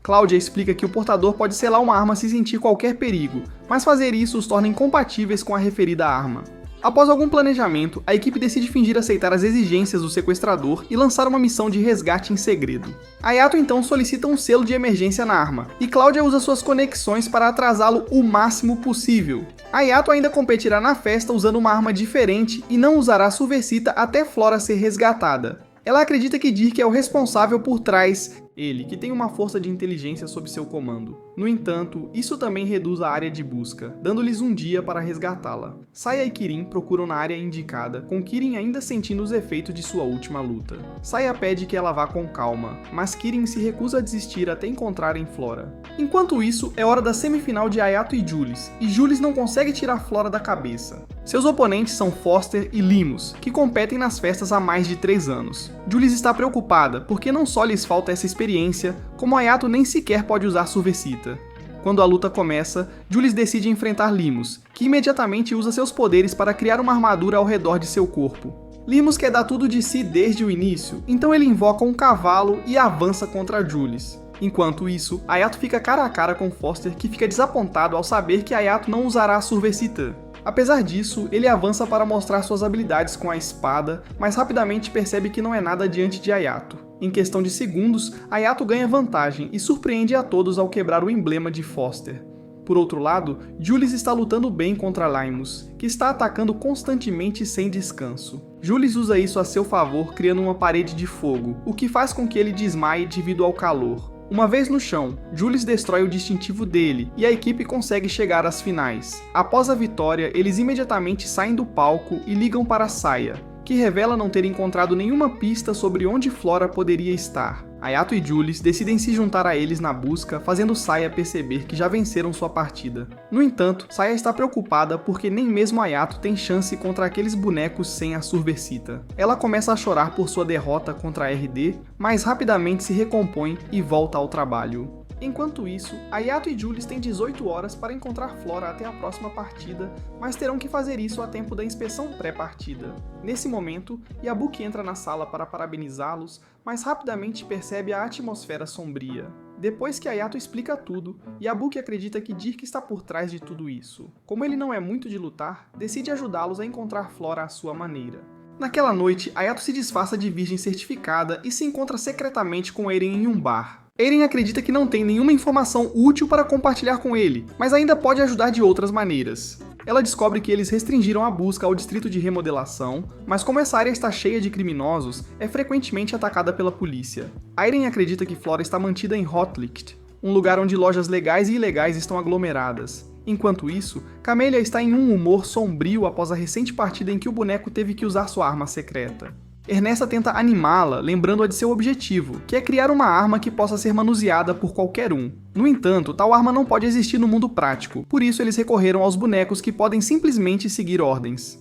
Cláudia explica que o portador pode selar uma arma se sentir qualquer perigo, mas fazer isso os torna incompatíveis com a referida arma. Após algum planejamento, a equipe decide fingir aceitar as exigências do sequestrador e lançar uma missão de resgate em segredo. Ayato então solicita um selo de emergência na arma, e Cláudia usa suas conexões para atrasá-lo o máximo possível. Ayato ainda competirá na festa usando uma arma diferente e não usará Survecita até Flora ser resgatada. Ela acredita que Dirk é o responsável por trás, ele, que tem uma força de inteligência sob seu comando. No entanto, isso também reduz a área de busca, dando-lhes um dia para resgatá-la. Saya e Kirin procuram na área indicada, com Kirin ainda sentindo os efeitos de sua última luta. Saya pede que ela vá com calma, mas Kirin se recusa a desistir até encontrarem Flora. Enquanto isso, é hora da semifinal de Ayato e Jules não consegue tirar Flora da cabeça. Seus oponentes são Foster e Limos, que competem nas festas há mais de 3 anos. Jules está preocupada, porque não só lhes falta essa experiência, como Ayato nem sequer pode usar Survecita. Quando a luta começa, Jules decide enfrentar Limos, que imediatamente usa seus poderes para criar uma armadura ao redor de seu corpo. Limos quer dar tudo de si desde o início, então ele invoca um cavalo e avança contra Jules. Enquanto isso, Ayato fica cara a cara com Foster, que fica desapontado ao saber que Ayato não usará a Survecita. Apesar disso, ele avança para mostrar suas habilidades com a espada, mas rapidamente percebe que não é nada diante de Ayato. Em questão de segundos, Ayato ganha vantagem e surpreende a todos ao quebrar o emblema de Foster. Por outro lado, Jules está lutando bem contra Limos, que está atacando constantemente sem descanso. Jules usa isso a seu favor criando uma parede de fogo, o que faz com que ele desmaie devido ao calor. Uma vez no chão, Jules destrói o distintivo dele e a equipe consegue chegar às finais. Após a vitória, eles imediatamente saem do palco e ligam para Saya, que revela não ter encontrado nenhuma pista sobre onde Flora poderia estar. Ayato e Jules decidem se juntar a eles na busca, fazendo Saya perceber que já venceram sua partida. No entanto, Saya está preocupada porque nem mesmo Ayato tem chance contra aqueles bonecos sem a Survecita. Ela começa a chorar por sua derrota contra a RD, mas rapidamente se recompõe e volta ao trabalho. Enquanto isso, Ayato e Jules têm 18 horas para encontrar Flora até a próxima partida, mas terão que fazer isso a tempo da inspeção pré-partida. Nesse momento, Yabuki entra na sala para parabenizá-los, mas rapidamente percebe a atmosfera sombria. Depois que Ayato explica tudo, Yabuki acredita que Dirk está por trás de tudo isso. Como ele não é muito de lutar, decide ajudá-los a encontrar Flora à sua maneira. Naquela noite, Ayato se disfarça de virgem certificada e se encontra secretamente com Eren em um bar. Eren acredita que não tem nenhuma informação útil para compartilhar com ele, mas ainda pode ajudar de outras maneiras. Ela descobre que eles restringiram a busca ao distrito de remodelação, mas como essa área está cheia de criminosos, é frequentemente atacada pela polícia. Eren acredita que Flora está mantida em Hotlicht, um lugar onde lojas legais e ilegais estão aglomeradas. Enquanto isso, Camélia está em um humor sombrio após a recente partida em que o boneco teve que usar sua arma secreta. Ernesta tenta animá-la, lembrando-a de seu objetivo, que é criar uma arma que possa ser manuseada por qualquer um. No entanto, tal arma não pode existir no mundo prático, por isso eles recorreram aos bonecos que podem simplesmente seguir ordens.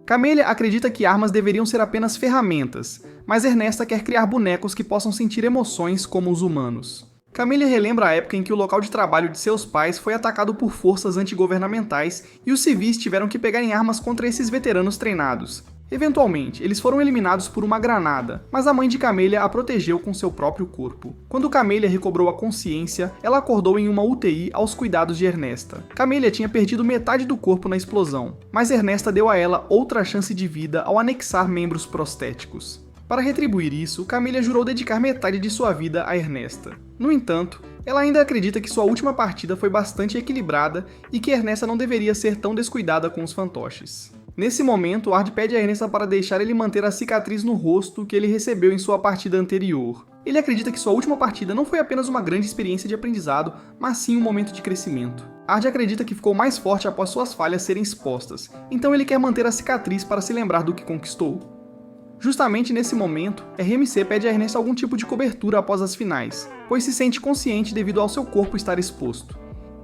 Camellia acredita que armas deveriam ser apenas ferramentas, mas Ernesta quer criar bonecos que possam sentir emoções como os humanos. Camellia relembra a época em que o local de trabalho de seus pais foi atacado por forças antigovernamentais e os civis tiveram que pegar em armas contra esses veteranos treinados. Eventualmente, eles foram eliminados por uma granada, mas a mãe de Camellia a protegeu com seu próprio corpo. Quando Camellia recobrou a consciência, ela acordou em uma UTI aos cuidados de Ernesta. Camellia tinha perdido metade do corpo na explosão, mas Ernesta deu a ela outra chance de vida ao anexar membros prostéticos. Para retribuir isso, Camellia jurou dedicar metade de sua vida a Ernesta. No entanto, ela ainda acredita que sua última partida foi bastante equilibrada e que Ernesta não deveria ser tão descuidada com os fantoches. Nesse momento, Ard pede a Ernesta para deixar ele manter a cicatriz no rosto que ele recebeu em sua partida anterior. Ele acredita que sua última partida não foi apenas uma grande experiência de aprendizado, mas sim um momento de crescimento. Ard acredita que ficou mais forte após suas falhas serem expostas, então ele quer manter a cicatriz para se lembrar do que conquistou. Justamente nesse momento, RMC pede a Ernesta algum tipo de cobertura após as finais, pois se sente consciente devido ao seu corpo estar exposto.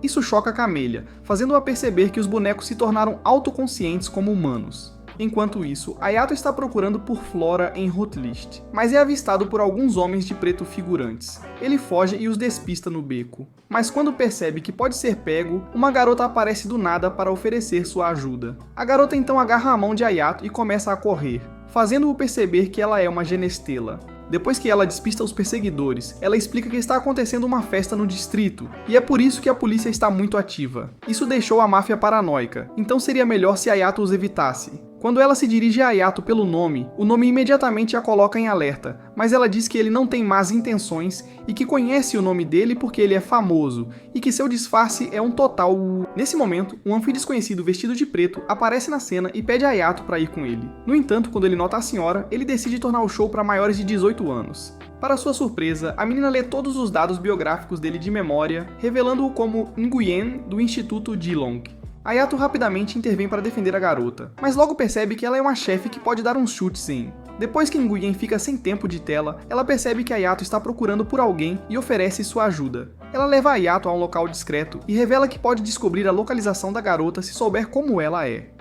Isso choca Camellia, fazendo-a perceber que os bonecos se tornaram autoconscientes como humanos. Enquanto isso, Ayato está procurando por Flora em Hotlist, mas é avistado por alguns homens de preto figurantes. Ele foge e os despista no beco. Mas quando percebe que pode ser pego, uma garota aparece do nada para oferecer sua ajuda. A garota então agarra a mão de Ayato e começa a correr, fazendo-o perceber que ela é uma genestela. Depois que ela despista os perseguidores, ela explica que está acontecendo uma festa no distrito, e é por isso que a polícia está muito ativa. Isso deixou a máfia paranoica, então seria melhor se Ayato os evitasse. Quando ela se dirige a Ayato pelo nome, o nome imediatamente a coloca em alerta, mas ela diz que ele não tem más intenções e que conhece o nome dele porque ele é famoso, e que seu disfarce é um total... Nesse momento, um anfim desconhecido vestido de preto aparece na cena e pede a Ayato para ir com ele. No entanto, quando ele nota a senhora, ele decide tornar o show para maiores de 18 anos. Para sua surpresa, a menina lê todos os dados biográficos dele de memória, revelando-o como Nguyen do Instituto Geelong. Ayato rapidamente intervém para defender a garota, mas logo percebe que ela é uma chefe que pode dar uns chutes em. Depois que Nguyen fica sem tempo de tela, ela percebe que Ayato está procurando por alguém e oferece sua ajuda. Ela leva Ayato a um local discreto e revela que pode descobrir a localização da garota se souber como ela é.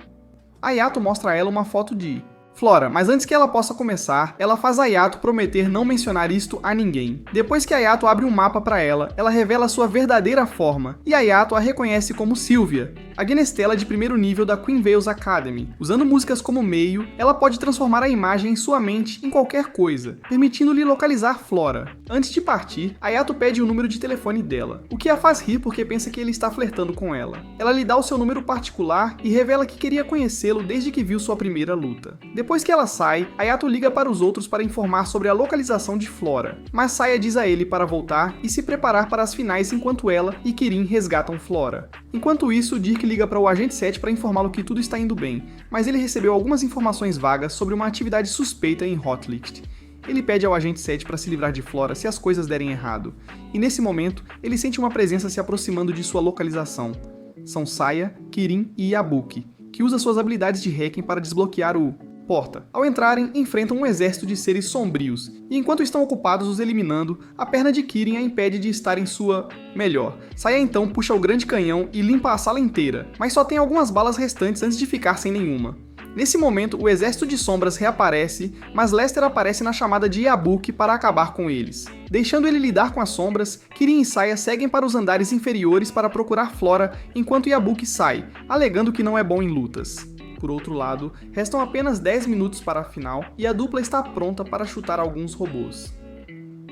Ayato mostra a ela uma foto de Flora, mas antes que ela possa começar, ela faz Ayato prometer não mencionar isto a ninguém. Depois que Ayato abre um mapa para ela, ela revela sua verdadeira forma, e Ayato a reconhece como Sylvia, a genestela de primeiro nível da Queen Veils Academy. Usando músicas como meio, ela pode transformar a imagem em sua mente em qualquer coisa, permitindo-lhe localizar Flora. Antes de partir, Ayato pede o número de telefone dela, o que a faz rir porque pensa que ele está flertando com ela. Ela lhe dá o seu número particular e revela que queria conhecê-lo desde que viu sua primeira luta. Depois que ela sai, Ayato liga para os outros para informar sobre a localização de Flora, mas Saya diz a ele para voltar e se preparar para as finais enquanto ela e Kirin resgatam Flora. Enquanto isso, Dirk liga para o Agente 7 para informá-lo que tudo está indo bem, mas ele recebeu algumas informações vagas sobre uma atividade suspeita em Hotlist. Ele pede ao Agente 7 para se livrar de Flora se as coisas derem errado, e nesse momento, ele sente uma presença se aproximando de sua localização. São Saya, Kirin e Yabuki, que usa suas habilidades de hacking para desbloquear o porta. Ao entrarem, enfrentam um exército de seres sombrios, e enquanto estão ocupados os eliminando, a perna de Kirin a impede de estar em sua melhor. Saya então puxa o grande canhão e limpa a sala inteira, mas só tem algumas balas restantes antes de ficar sem nenhuma. Nesse momento, o exército de sombras reaparece, mas Lester aparece na chamada de Yabuki para acabar com eles. Deixando ele lidar com as sombras, Kirin e Saya seguem para os andares inferiores para procurar Flora, enquanto Yabuki sai, alegando que não é bom em lutas. Por outro lado, restam apenas 10 minutos para a final e a dupla está pronta para chutar alguns robôs.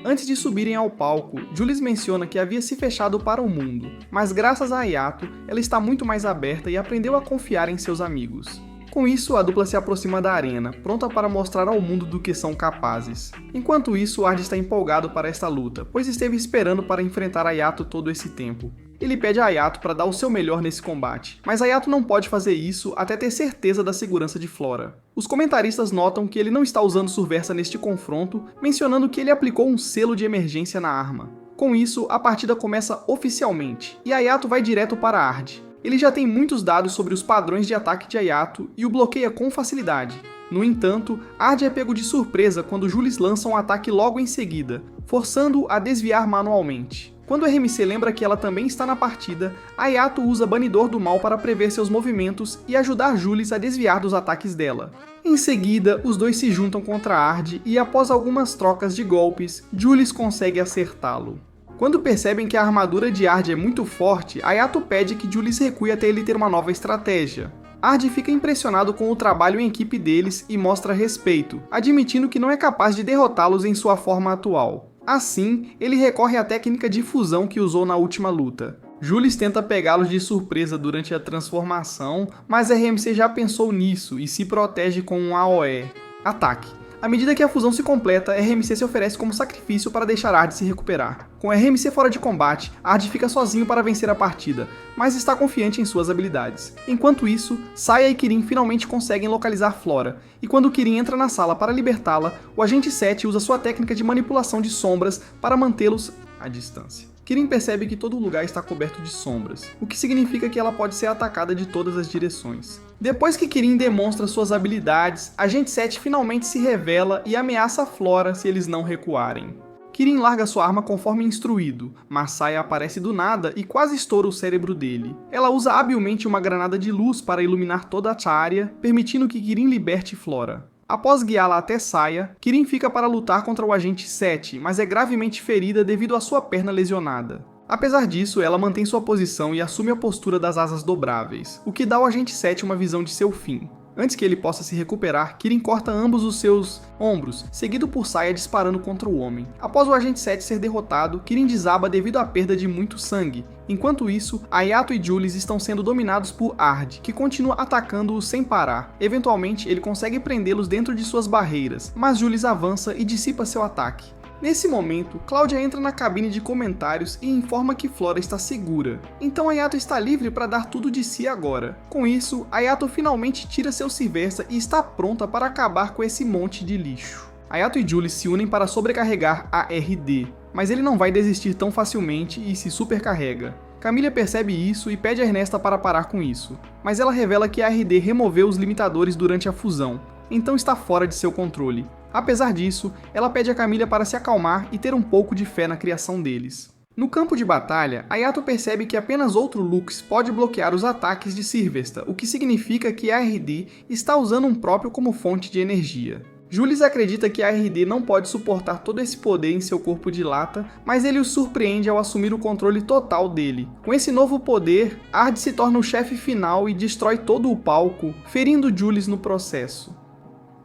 Antes de subirem ao palco, Jules menciona que havia se fechado para o mundo, mas graças a Ayato, ela está muito mais aberta e aprendeu a confiar em seus amigos. Com isso, a dupla se aproxima da arena, pronta para mostrar ao mundo do que são capazes. Enquanto isso, Ard está empolgado para esta luta, pois esteve esperando para enfrentar Ayato todo esse tempo. Ele pede a Ayato para dar o seu melhor nesse combate, mas Ayato não pode fazer isso até ter certeza da segurança de Flora. Os comentaristas notam que ele não está usando Surversa neste confronto, mencionando que ele aplicou um selo de emergência na arma. Com isso, a partida começa oficialmente, e Ayato vai direto para Ard. Ele já tem muitos dados sobre os padrões de ataque de Ayato e o bloqueia com facilidade. No entanto, Ard é pego de surpresa quando Jules lança um ataque logo em seguida, forçando-o a desviar manualmente. Quando RMC lembra que ela também está na partida, Ayato usa Banidor do Mal para prever seus movimentos e ajudar Jules a desviar dos ataques dela. Em seguida, os dois se juntam contra Ard e após algumas trocas de golpes, Jules consegue acertá-lo. Quando percebem que a armadura de Ard é muito forte, Ayato pede que Jules recue até ele ter uma nova estratégia. Ard fica impressionado com o trabalho em equipe deles e mostra respeito, admitindo que não é capaz de derrotá-los em sua forma atual. Assim, ele recorre à técnica de fusão que usou na última luta. Jules tenta pegá-los de surpresa durante a transformação, mas RMC já pensou nisso e se protege com um AOE. Ataque. À medida que a fusão se completa, RMC se oferece como sacrifício para deixar Ard se recuperar. Com RMC fora de combate, Ard fica sozinho para vencer a partida, mas está confiante em suas habilidades. Enquanto isso, Saya e Kirin finalmente conseguem localizar Flora, e quando Kirin entra na sala para libertá-la, o Agente 7 usa sua técnica de manipulação de sombras para mantê-los à distância. Kirin percebe que todo o lugar está coberto de sombras, o que significa que ela pode ser atacada de todas as direções. Depois que Kirin demonstra suas habilidades, Agente 7 finalmente se revela e ameaça Flora se eles não recuarem. Kirin larga sua arma conforme instruído, mas Saya aparece do nada e quase estoura o cérebro dele. Ela usa habilmente uma granada de luz para iluminar toda a área, permitindo que Kirin liberte Flora. Após guiá-la até Saya, Kirin fica para lutar contra o Agente 7, mas é gravemente ferida devido à sua perna lesionada. Apesar disso, ela mantém sua posição e assume a postura das asas dobráveis, o que dá ao Agente 7 uma visão de seu fim. Antes que ele possa se recuperar, Kirin corta ambos os seus ombros, seguido por Saya disparando contra o homem. Após o Agente 7 ser derrotado, Kirin desaba devido à perda de muito sangue. Enquanto isso, Ayato e Jules estão sendo dominados por Ard, que continua atacando-os sem parar. Eventualmente, ele consegue prendê-los dentro de suas barreiras, mas Jules avança e dissipa seu ataque. Nesse momento, Cláudia entra na cabine de comentários e informa que Flora está segura. Então Ayato está livre para dar tudo de si agora. Com isso, Ayato finalmente tira seu Sylvester e está pronta para acabar com esse monte de lixo. Ayato e Jules se unem para sobrecarregar a RD, mas ele não vai desistir tão facilmente e se supercarrega. Camila percebe isso e pede a Ernesta para parar com isso, mas ela revela que a RD removeu os limitadores durante a fusão, então está fora de seu controle. Apesar disso, ela pede a Camila para se acalmar e ter um pouco de fé na criação deles. No campo de batalha, Ayato percebe que apenas outro Lux pode bloquear os ataques de Sylvester, o que significa que a RD está usando um próprio como fonte de energia. Jules acredita que a RD não pode suportar todo esse poder em seu corpo de lata, mas ele o surpreende ao assumir o controle total dele. Com esse novo poder, Ard se torna o chefe final e destrói todo o palco, ferindo Jules no processo.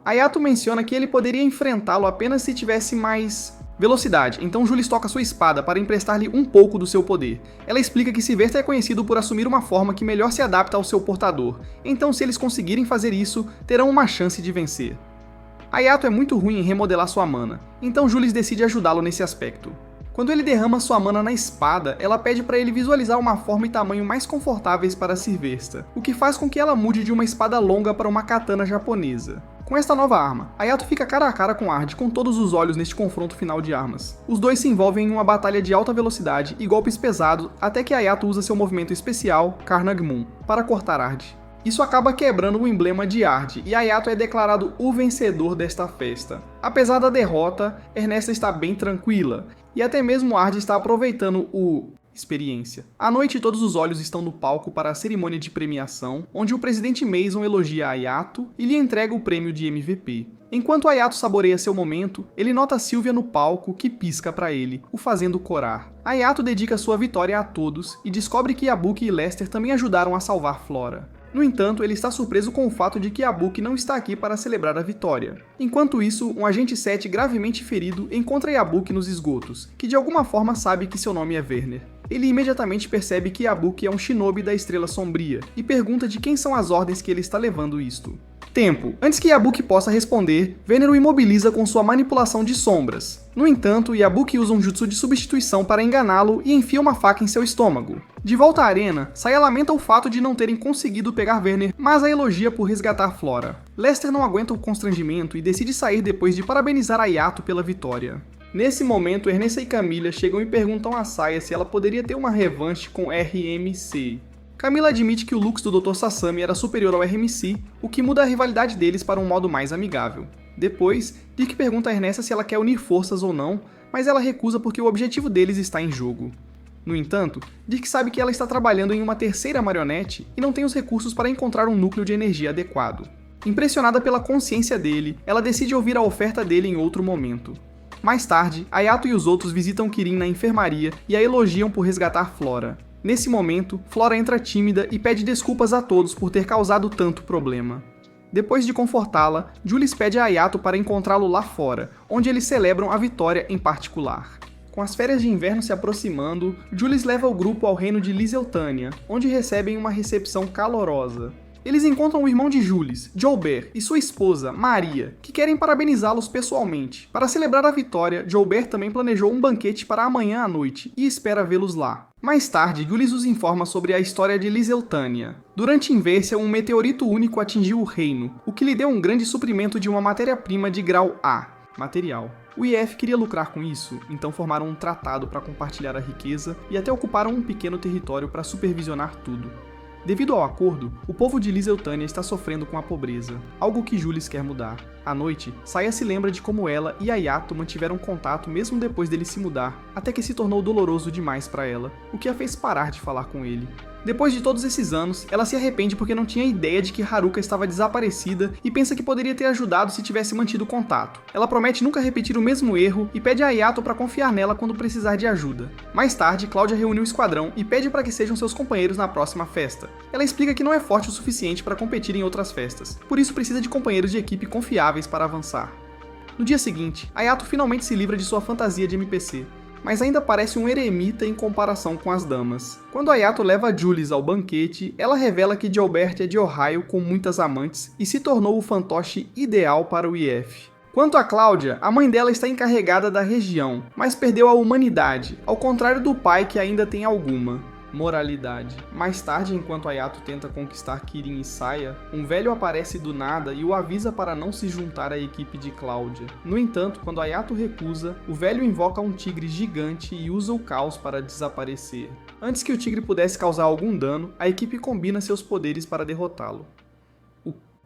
Ayato menciona que ele poderia enfrentá-lo apenas se tivesse mais velocidade, então Jules toca sua espada para emprestar-lhe um pouco do seu poder. Ela explica que Sylvester é conhecido por assumir uma forma que melhor se adapta ao seu portador, então se eles conseguirem fazer isso, terão uma chance de vencer. Ayato é muito ruim em remodelar sua mana, então Jules decide ajudá-lo nesse aspecto. Quando ele derrama sua mana na espada, ela pede para ele visualizar uma forma e tamanho mais confortáveis para Sylvester, o que faz com que ela mude de uma espada longa para uma katana japonesa. Com esta nova arma, Ayato fica cara a cara com Ard com todos os olhos neste confronto final de armas. Os dois se envolvem em uma batalha de alta velocidade e golpes pesados até que Ayato usa seu movimento especial, Carnage Moon, para cortar Ard. Isso acaba quebrando o emblema de Ard e Ayato é declarado o vencedor desta festa. Apesar da derrota, Ernesta está bem tranquila e até mesmo Ard está aproveitando experiência. À noite, todos os olhos estão no palco para a cerimônia de premiação, onde o presidente Mason elogia Ayato e lhe entrega o prêmio de MVP. Enquanto Ayato saboreia seu momento, ele nota Sylvia no palco que pisca para ele, o fazendo corar. Ayato dedica sua vitória a todos e descobre que Yabuki e Lester também ajudaram a salvar Flora. No entanto, ele está surpreso com o fato de que Yabuki não está aqui para celebrar a vitória. Enquanto isso, um agente 7 gravemente ferido encontra Yabuki nos esgotos, que de alguma forma sabe que seu nome é Werner. Ele imediatamente percebe que Yabuki é um shinobi da Estrela Sombria, e pergunta de quem são as ordens que ele está levando isto. Tempo. Antes que Yabuki possa responder, Werner o imobiliza com sua manipulação de sombras. No entanto, Yabuki usa um jutsu de substituição para enganá-lo e enfia uma faca em seu estômago. De volta à arena, Saya lamenta o fato de não terem conseguido pegar Werner, mas a elogia por resgatar Flora. Lester não aguenta o constrangimento e decide sair depois de parabenizar Ayato pela vitória. Nesse momento, Ernesta e Camila chegam e perguntam a Saya se ela poderia ter uma revanche com RMC. Camila admite que o Lux do Dr. Sasami era superior ao RMC, o que muda a rivalidade deles para um modo mais amigável. Depois, Dick pergunta a Ernesta se ela quer unir forças ou não, mas ela recusa porque o objetivo deles está em jogo. No entanto, Dirk sabe que ela está trabalhando em uma terceira marionete e não tem os recursos para encontrar um núcleo de energia adequado. Impressionada pela consciência dele, ela decide ouvir a oferta dele em outro momento. Mais tarde, Ayato e os outros visitam Kirin na enfermaria e a elogiam por resgatar Flora. Nesse momento, Flora entra tímida e pede desculpas a todos por ter causado tanto problema. Depois de confortá-la, Julius pede a Ayato para encontrá-lo lá fora, onde eles celebram a vitória em particular. Com as férias de inverno se aproximando, Julius leva o grupo ao reino de Liseutânia, onde recebem uma recepção calorosa. Eles encontram o irmão de Julius, Joubert, e sua esposa, Maria, que querem parabenizá-los pessoalmente. Para celebrar a vitória, Joubert também planejou um banquete para amanhã à noite e espera vê-los lá. Mais tarde, Julius os informa sobre a história de Liseutânia. Durante Inversia, um meteorito único atingiu o reino, o que lhe deu um grande suprimento de uma matéria-prima de grau A, material. O IF queria lucrar com isso, então formaram um tratado para compartilhar a riqueza e até ocuparam um pequeno território para supervisionar tudo. Devido ao acordo, o povo de Liseutânia está sofrendo com a pobreza, algo que Julius quer mudar. À noite, Saya se lembra de como ela e Ayato mantiveram contato mesmo depois dele se mudar, até que se tornou doloroso demais para ela, o que a fez parar de falar com ele. Depois de todos esses anos, ela se arrepende porque não tinha ideia de que Haruka estava desaparecida e pensa que poderia ter ajudado se tivesse mantido contato. Ela promete nunca repetir o mesmo erro e pede a Ayato para confiar nela quando precisar de ajuda. Mais tarde, Cláudia reúne o esquadrão e pede para que sejam seus companheiros na próxima festa. Ela explica que não é forte o suficiente para competir em outras festas, por isso precisa de companheiros de equipe confiáveis para avançar. No dia seguinte, Ayato finalmente se livra de sua fantasia de NPC, mas ainda parece um eremita em comparação com as damas. Quando Ayato leva Julius ao banquete, ela revela que Joubert é de Ohio com muitas amantes e se tornou o fantoche ideal para o IF. Quanto a Cláudia, a mãe dela está encarregada da região, mas perdeu a humanidade, ao contrário do pai que ainda tem alguma. Moralidade. Mais tarde, enquanto Ayato tenta conquistar Kirin e Saya, um velho aparece do nada e o avisa para não se juntar à equipe de Cláudia. No entanto, quando Ayato recusa, o velho invoca um tigre gigante e usa o caos para desaparecer. Antes que o tigre pudesse causar algum dano, a equipe combina seus poderes para derrotá-lo.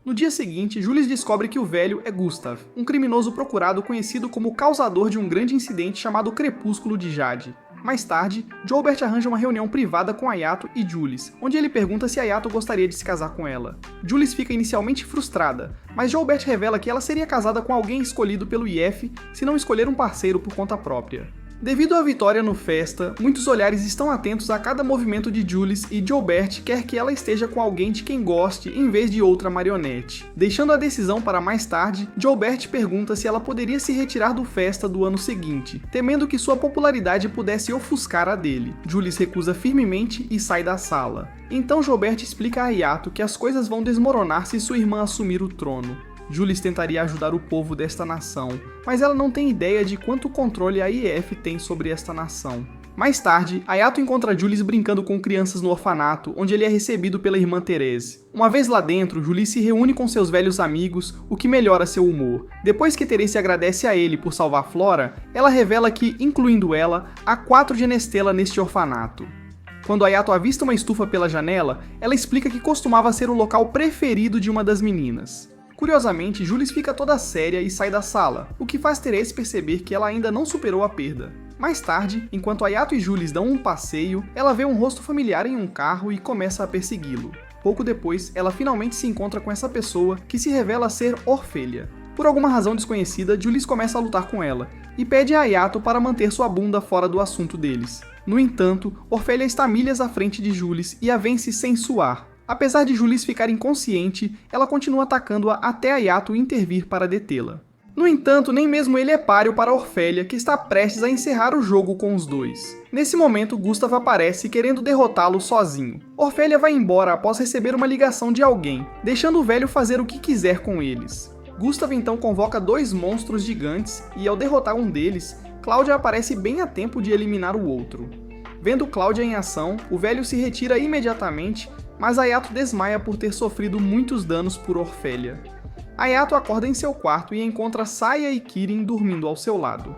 No dia seguinte, Julius descobre que o velho é Gustav, um criminoso procurado conhecido como o causador de um grande incidente chamado Crepúsculo de Jade. Mais tarde, Joubert arranja uma reunião privada com Ayato e Julius, onde ele pergunta se Ayato gostaria de se casar com ela. Julius fica inicialmente frustrada, mas Joubert revela que ela seria casada com alguém escolhido pelo IF se não escolher um parceiro por conta própria. Devido à vitória no Festa, muitos olhares estão atentos a cada movimento de Julius e Joubert quer que ela esteja com alguém de quem goste em vez de outra marionete. Deixando a decisão para mais tarde, Joubert pergunta se ela poderia se retirar do Festa do ano seguinte, temendo que sua popularidade pudesse ofuscar a dele. Julius recusa firmemente e sai da sala. Então Joubert explica a Ayato que as coisas vão desmoronar se sua irmã assumir o trono. Julius tentaria ajudar o povo desta nação, mas ela não tem ideia de quanto controle a IF tem sobre esta nação. Mais tarde, Ayato encontra Julius brincando com crianças no orfanato, onde ele é recebido pela irmã Therese. Uma vez lá dentro, Julius se reúne com seus velhos amigos, o que melhora seu humor. Depois que Therese agradece a ele por salvar Flora, ela revela que, incluindo ela, há 4 Genestela neste orfanato. Quando Ayato avista uma estufa pela janela, ela explica que costumava ser o local preferido de uma das meninas. Curiosamente, Julius fica toda séria e sai da sala, o que faz Therese perceber que ela ainda não superou a perda. Mais tarde, enquanto Ayato e Julius dão um passeio, ela vê um rosto familiar em um carro e começa a persegui-lo. Pouco depois, ela finalmente se encontra com essa pessoa, que se revela ser Orfelia. Por alguma razão desconhecida, Julius começa a lutar com ela, e pede a Ayato para manter sua bunda fora do assunto deles. No entanto, Orfelia está milhas à frente de Julius e a vence sem suar. Apesar de Julius ficar inconsciente, ela continua atacando-a até Ayato intervir para detê-la. No entanto, nem mesmo ele é páreo para Orfelia, que está prestes a encerrar o jogo com os dois. Nesse momento, Gustav aparece querendo derrotá-lo sozinho. Orfelia vai embora após receber uma ligação de alguém, deixando o velho fazer o que quiser com eles. Gustav então convoca 2 monstros gigantes e, ao derrotar um deles, Cláudia aparece bem a tempo de eliminar o outro. Vendo Cláudia em ação, o velho se retira imediatamente, mas Ayato desmaia por ter sofrido muitos danos por Orfelia. Ayato acorda em seu quarto e encontra Saya e Kirin dormindo ao seu lado.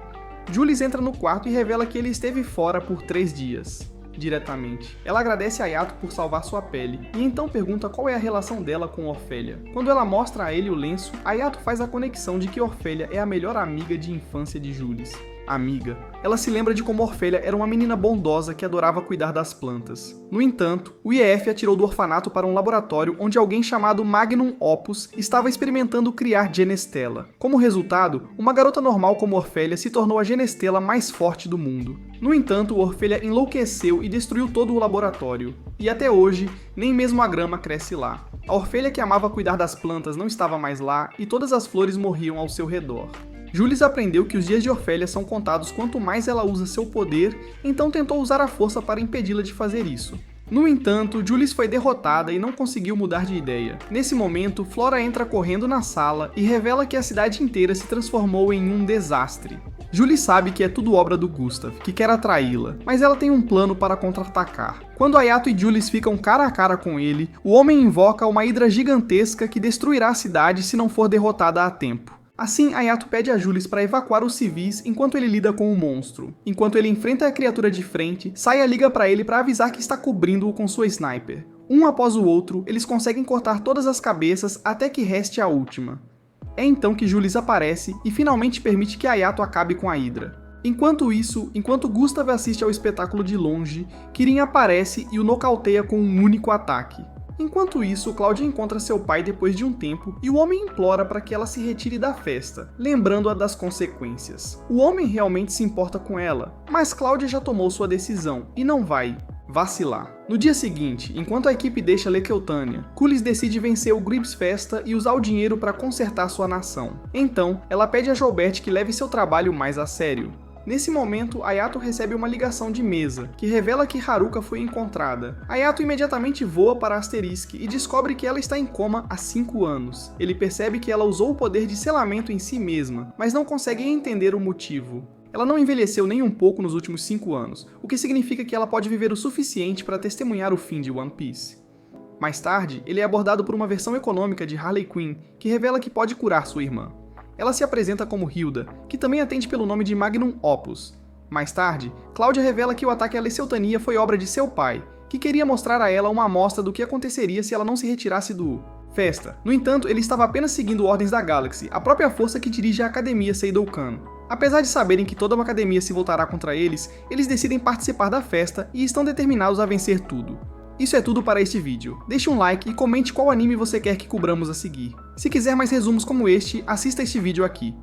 Julius entra no quarto e revela que ele esteve fora por 3 dias. Diretamente, ela agradece a Ayato por salvar sua pele, e então pergunta qual é a relação dela com Orfelia. Quando ela mostra a ele o lenço, Ayato faz a conexão de que Orfelia é a melhor amiga de infância de Julius. Amiga. ela se lembra de como Orfélia era uma menina bondosa que adorava cuidar das plantas. No entanto, o IEF a tirou do orfanato para um laboratório onde alguém chamado Magnum Opus estava experimentando criar Genestela. Como resultado, uma garota normal como Orfélia se tornou a Genestela mais forte do mundo. No entanto, Orfélia enlouqueceu e destruiu todo o laboratório. E até hoje, nem mesmo a grama cresce lá. A Orfélia que amava cuidar das plantas não estava mais lá e todas as flores morriam ao seu redor. Jules aprendeu que os dias de Orfélia são contados quanto mais ela usa seu poder, então tentou usar a força para impedi-la de fazer isso. No entanto, Jules foi derrotada e não conseguiu mudar de ideia. Nesse momento, Flora entra correndo na sala e revela que a cidade inteira se transformou em um desastre. Julie sabe que é tudo obra do Gustav, que quer atraí-la, mas ela tem um plano para contra-atacar. Quando Ayato e Jules ficam cara a cara com ele, o homem invoca uma hidra gigantesca que destruirá a cidade se não for derrotada a tempo. Assim, Ayato pede a Jules para evacuar os civis enquanto ele lida com o monstro. Enquanto ele enfrenta a criatura de frente, Saya liga para ele para avisar que está cobrindo-o com sua sniper. Um após o outro, eles conseguem cortar todas as cabeças até que reste a última. É então que Jules aparece e finalmente permite que Ayato acabe com a Hydra. Enquanto isso, enquanto Gustav assiste ao espetáculo de longe, Kirin aparece e o nocauteia com um único ataque. Enquanto isso, Cláudia encontra seu pai depois de um tempo e o homem implora para que ela se retire da festa, lembrando-a das consequências. O homem realmente se importa com ela, mas Cláudia já tomou sua decisão e não vai vacilar. No dia seguinte, enquanto a equipe deixa Lequeutânia, Kulis decide vencer o Gribs Festa e usar o dinheiro para consertar sua nação. Então, ela pede a Jolbert que leve seu trabalho mais a sério. Nesse momento, Ayato recebe uma ligação de mesa, que revela que Haruka foi encontrada. Ayato imediatamente voa para Asterisk e descobre que ela está em coma há 5 anos. Ele percebe que ela usou o poder de selamento em si mesma, mas não consegue entender o motivo. Ela não envelheceu nem um pouco nos últimos 5 anos, o que significa que ela pode viver o suficiente para testemunhar o fim de One Piece. Mais tarde, ele é abordado por uma versão econômica de Harley Quinn, que revela que pode curar sua irmã. Ela se apresenta como Hilda, que também atende pelo nome de Magnum Opus. Mais tarde, Cláudia revela que o ataque à Leceutania foi obra de seu pai, que queria mostrar a ela uma amostra do que aconteceria se ela não se retirasse do Festa. No entanto, ele estava apenas seguindo ordens da Galaxy, a própria força que dirige a Academia Seidokan. Apesar de saberem que toda uma academia se voltará contra eles, eles decidem participar da festa e estão determinados a vencer tudo. Isso é tudo para este vídeo. Deixe um like e comente qual anime você quer que cobramos a seguir. Se quiser mais resumos como este, assista este vídeo aqui.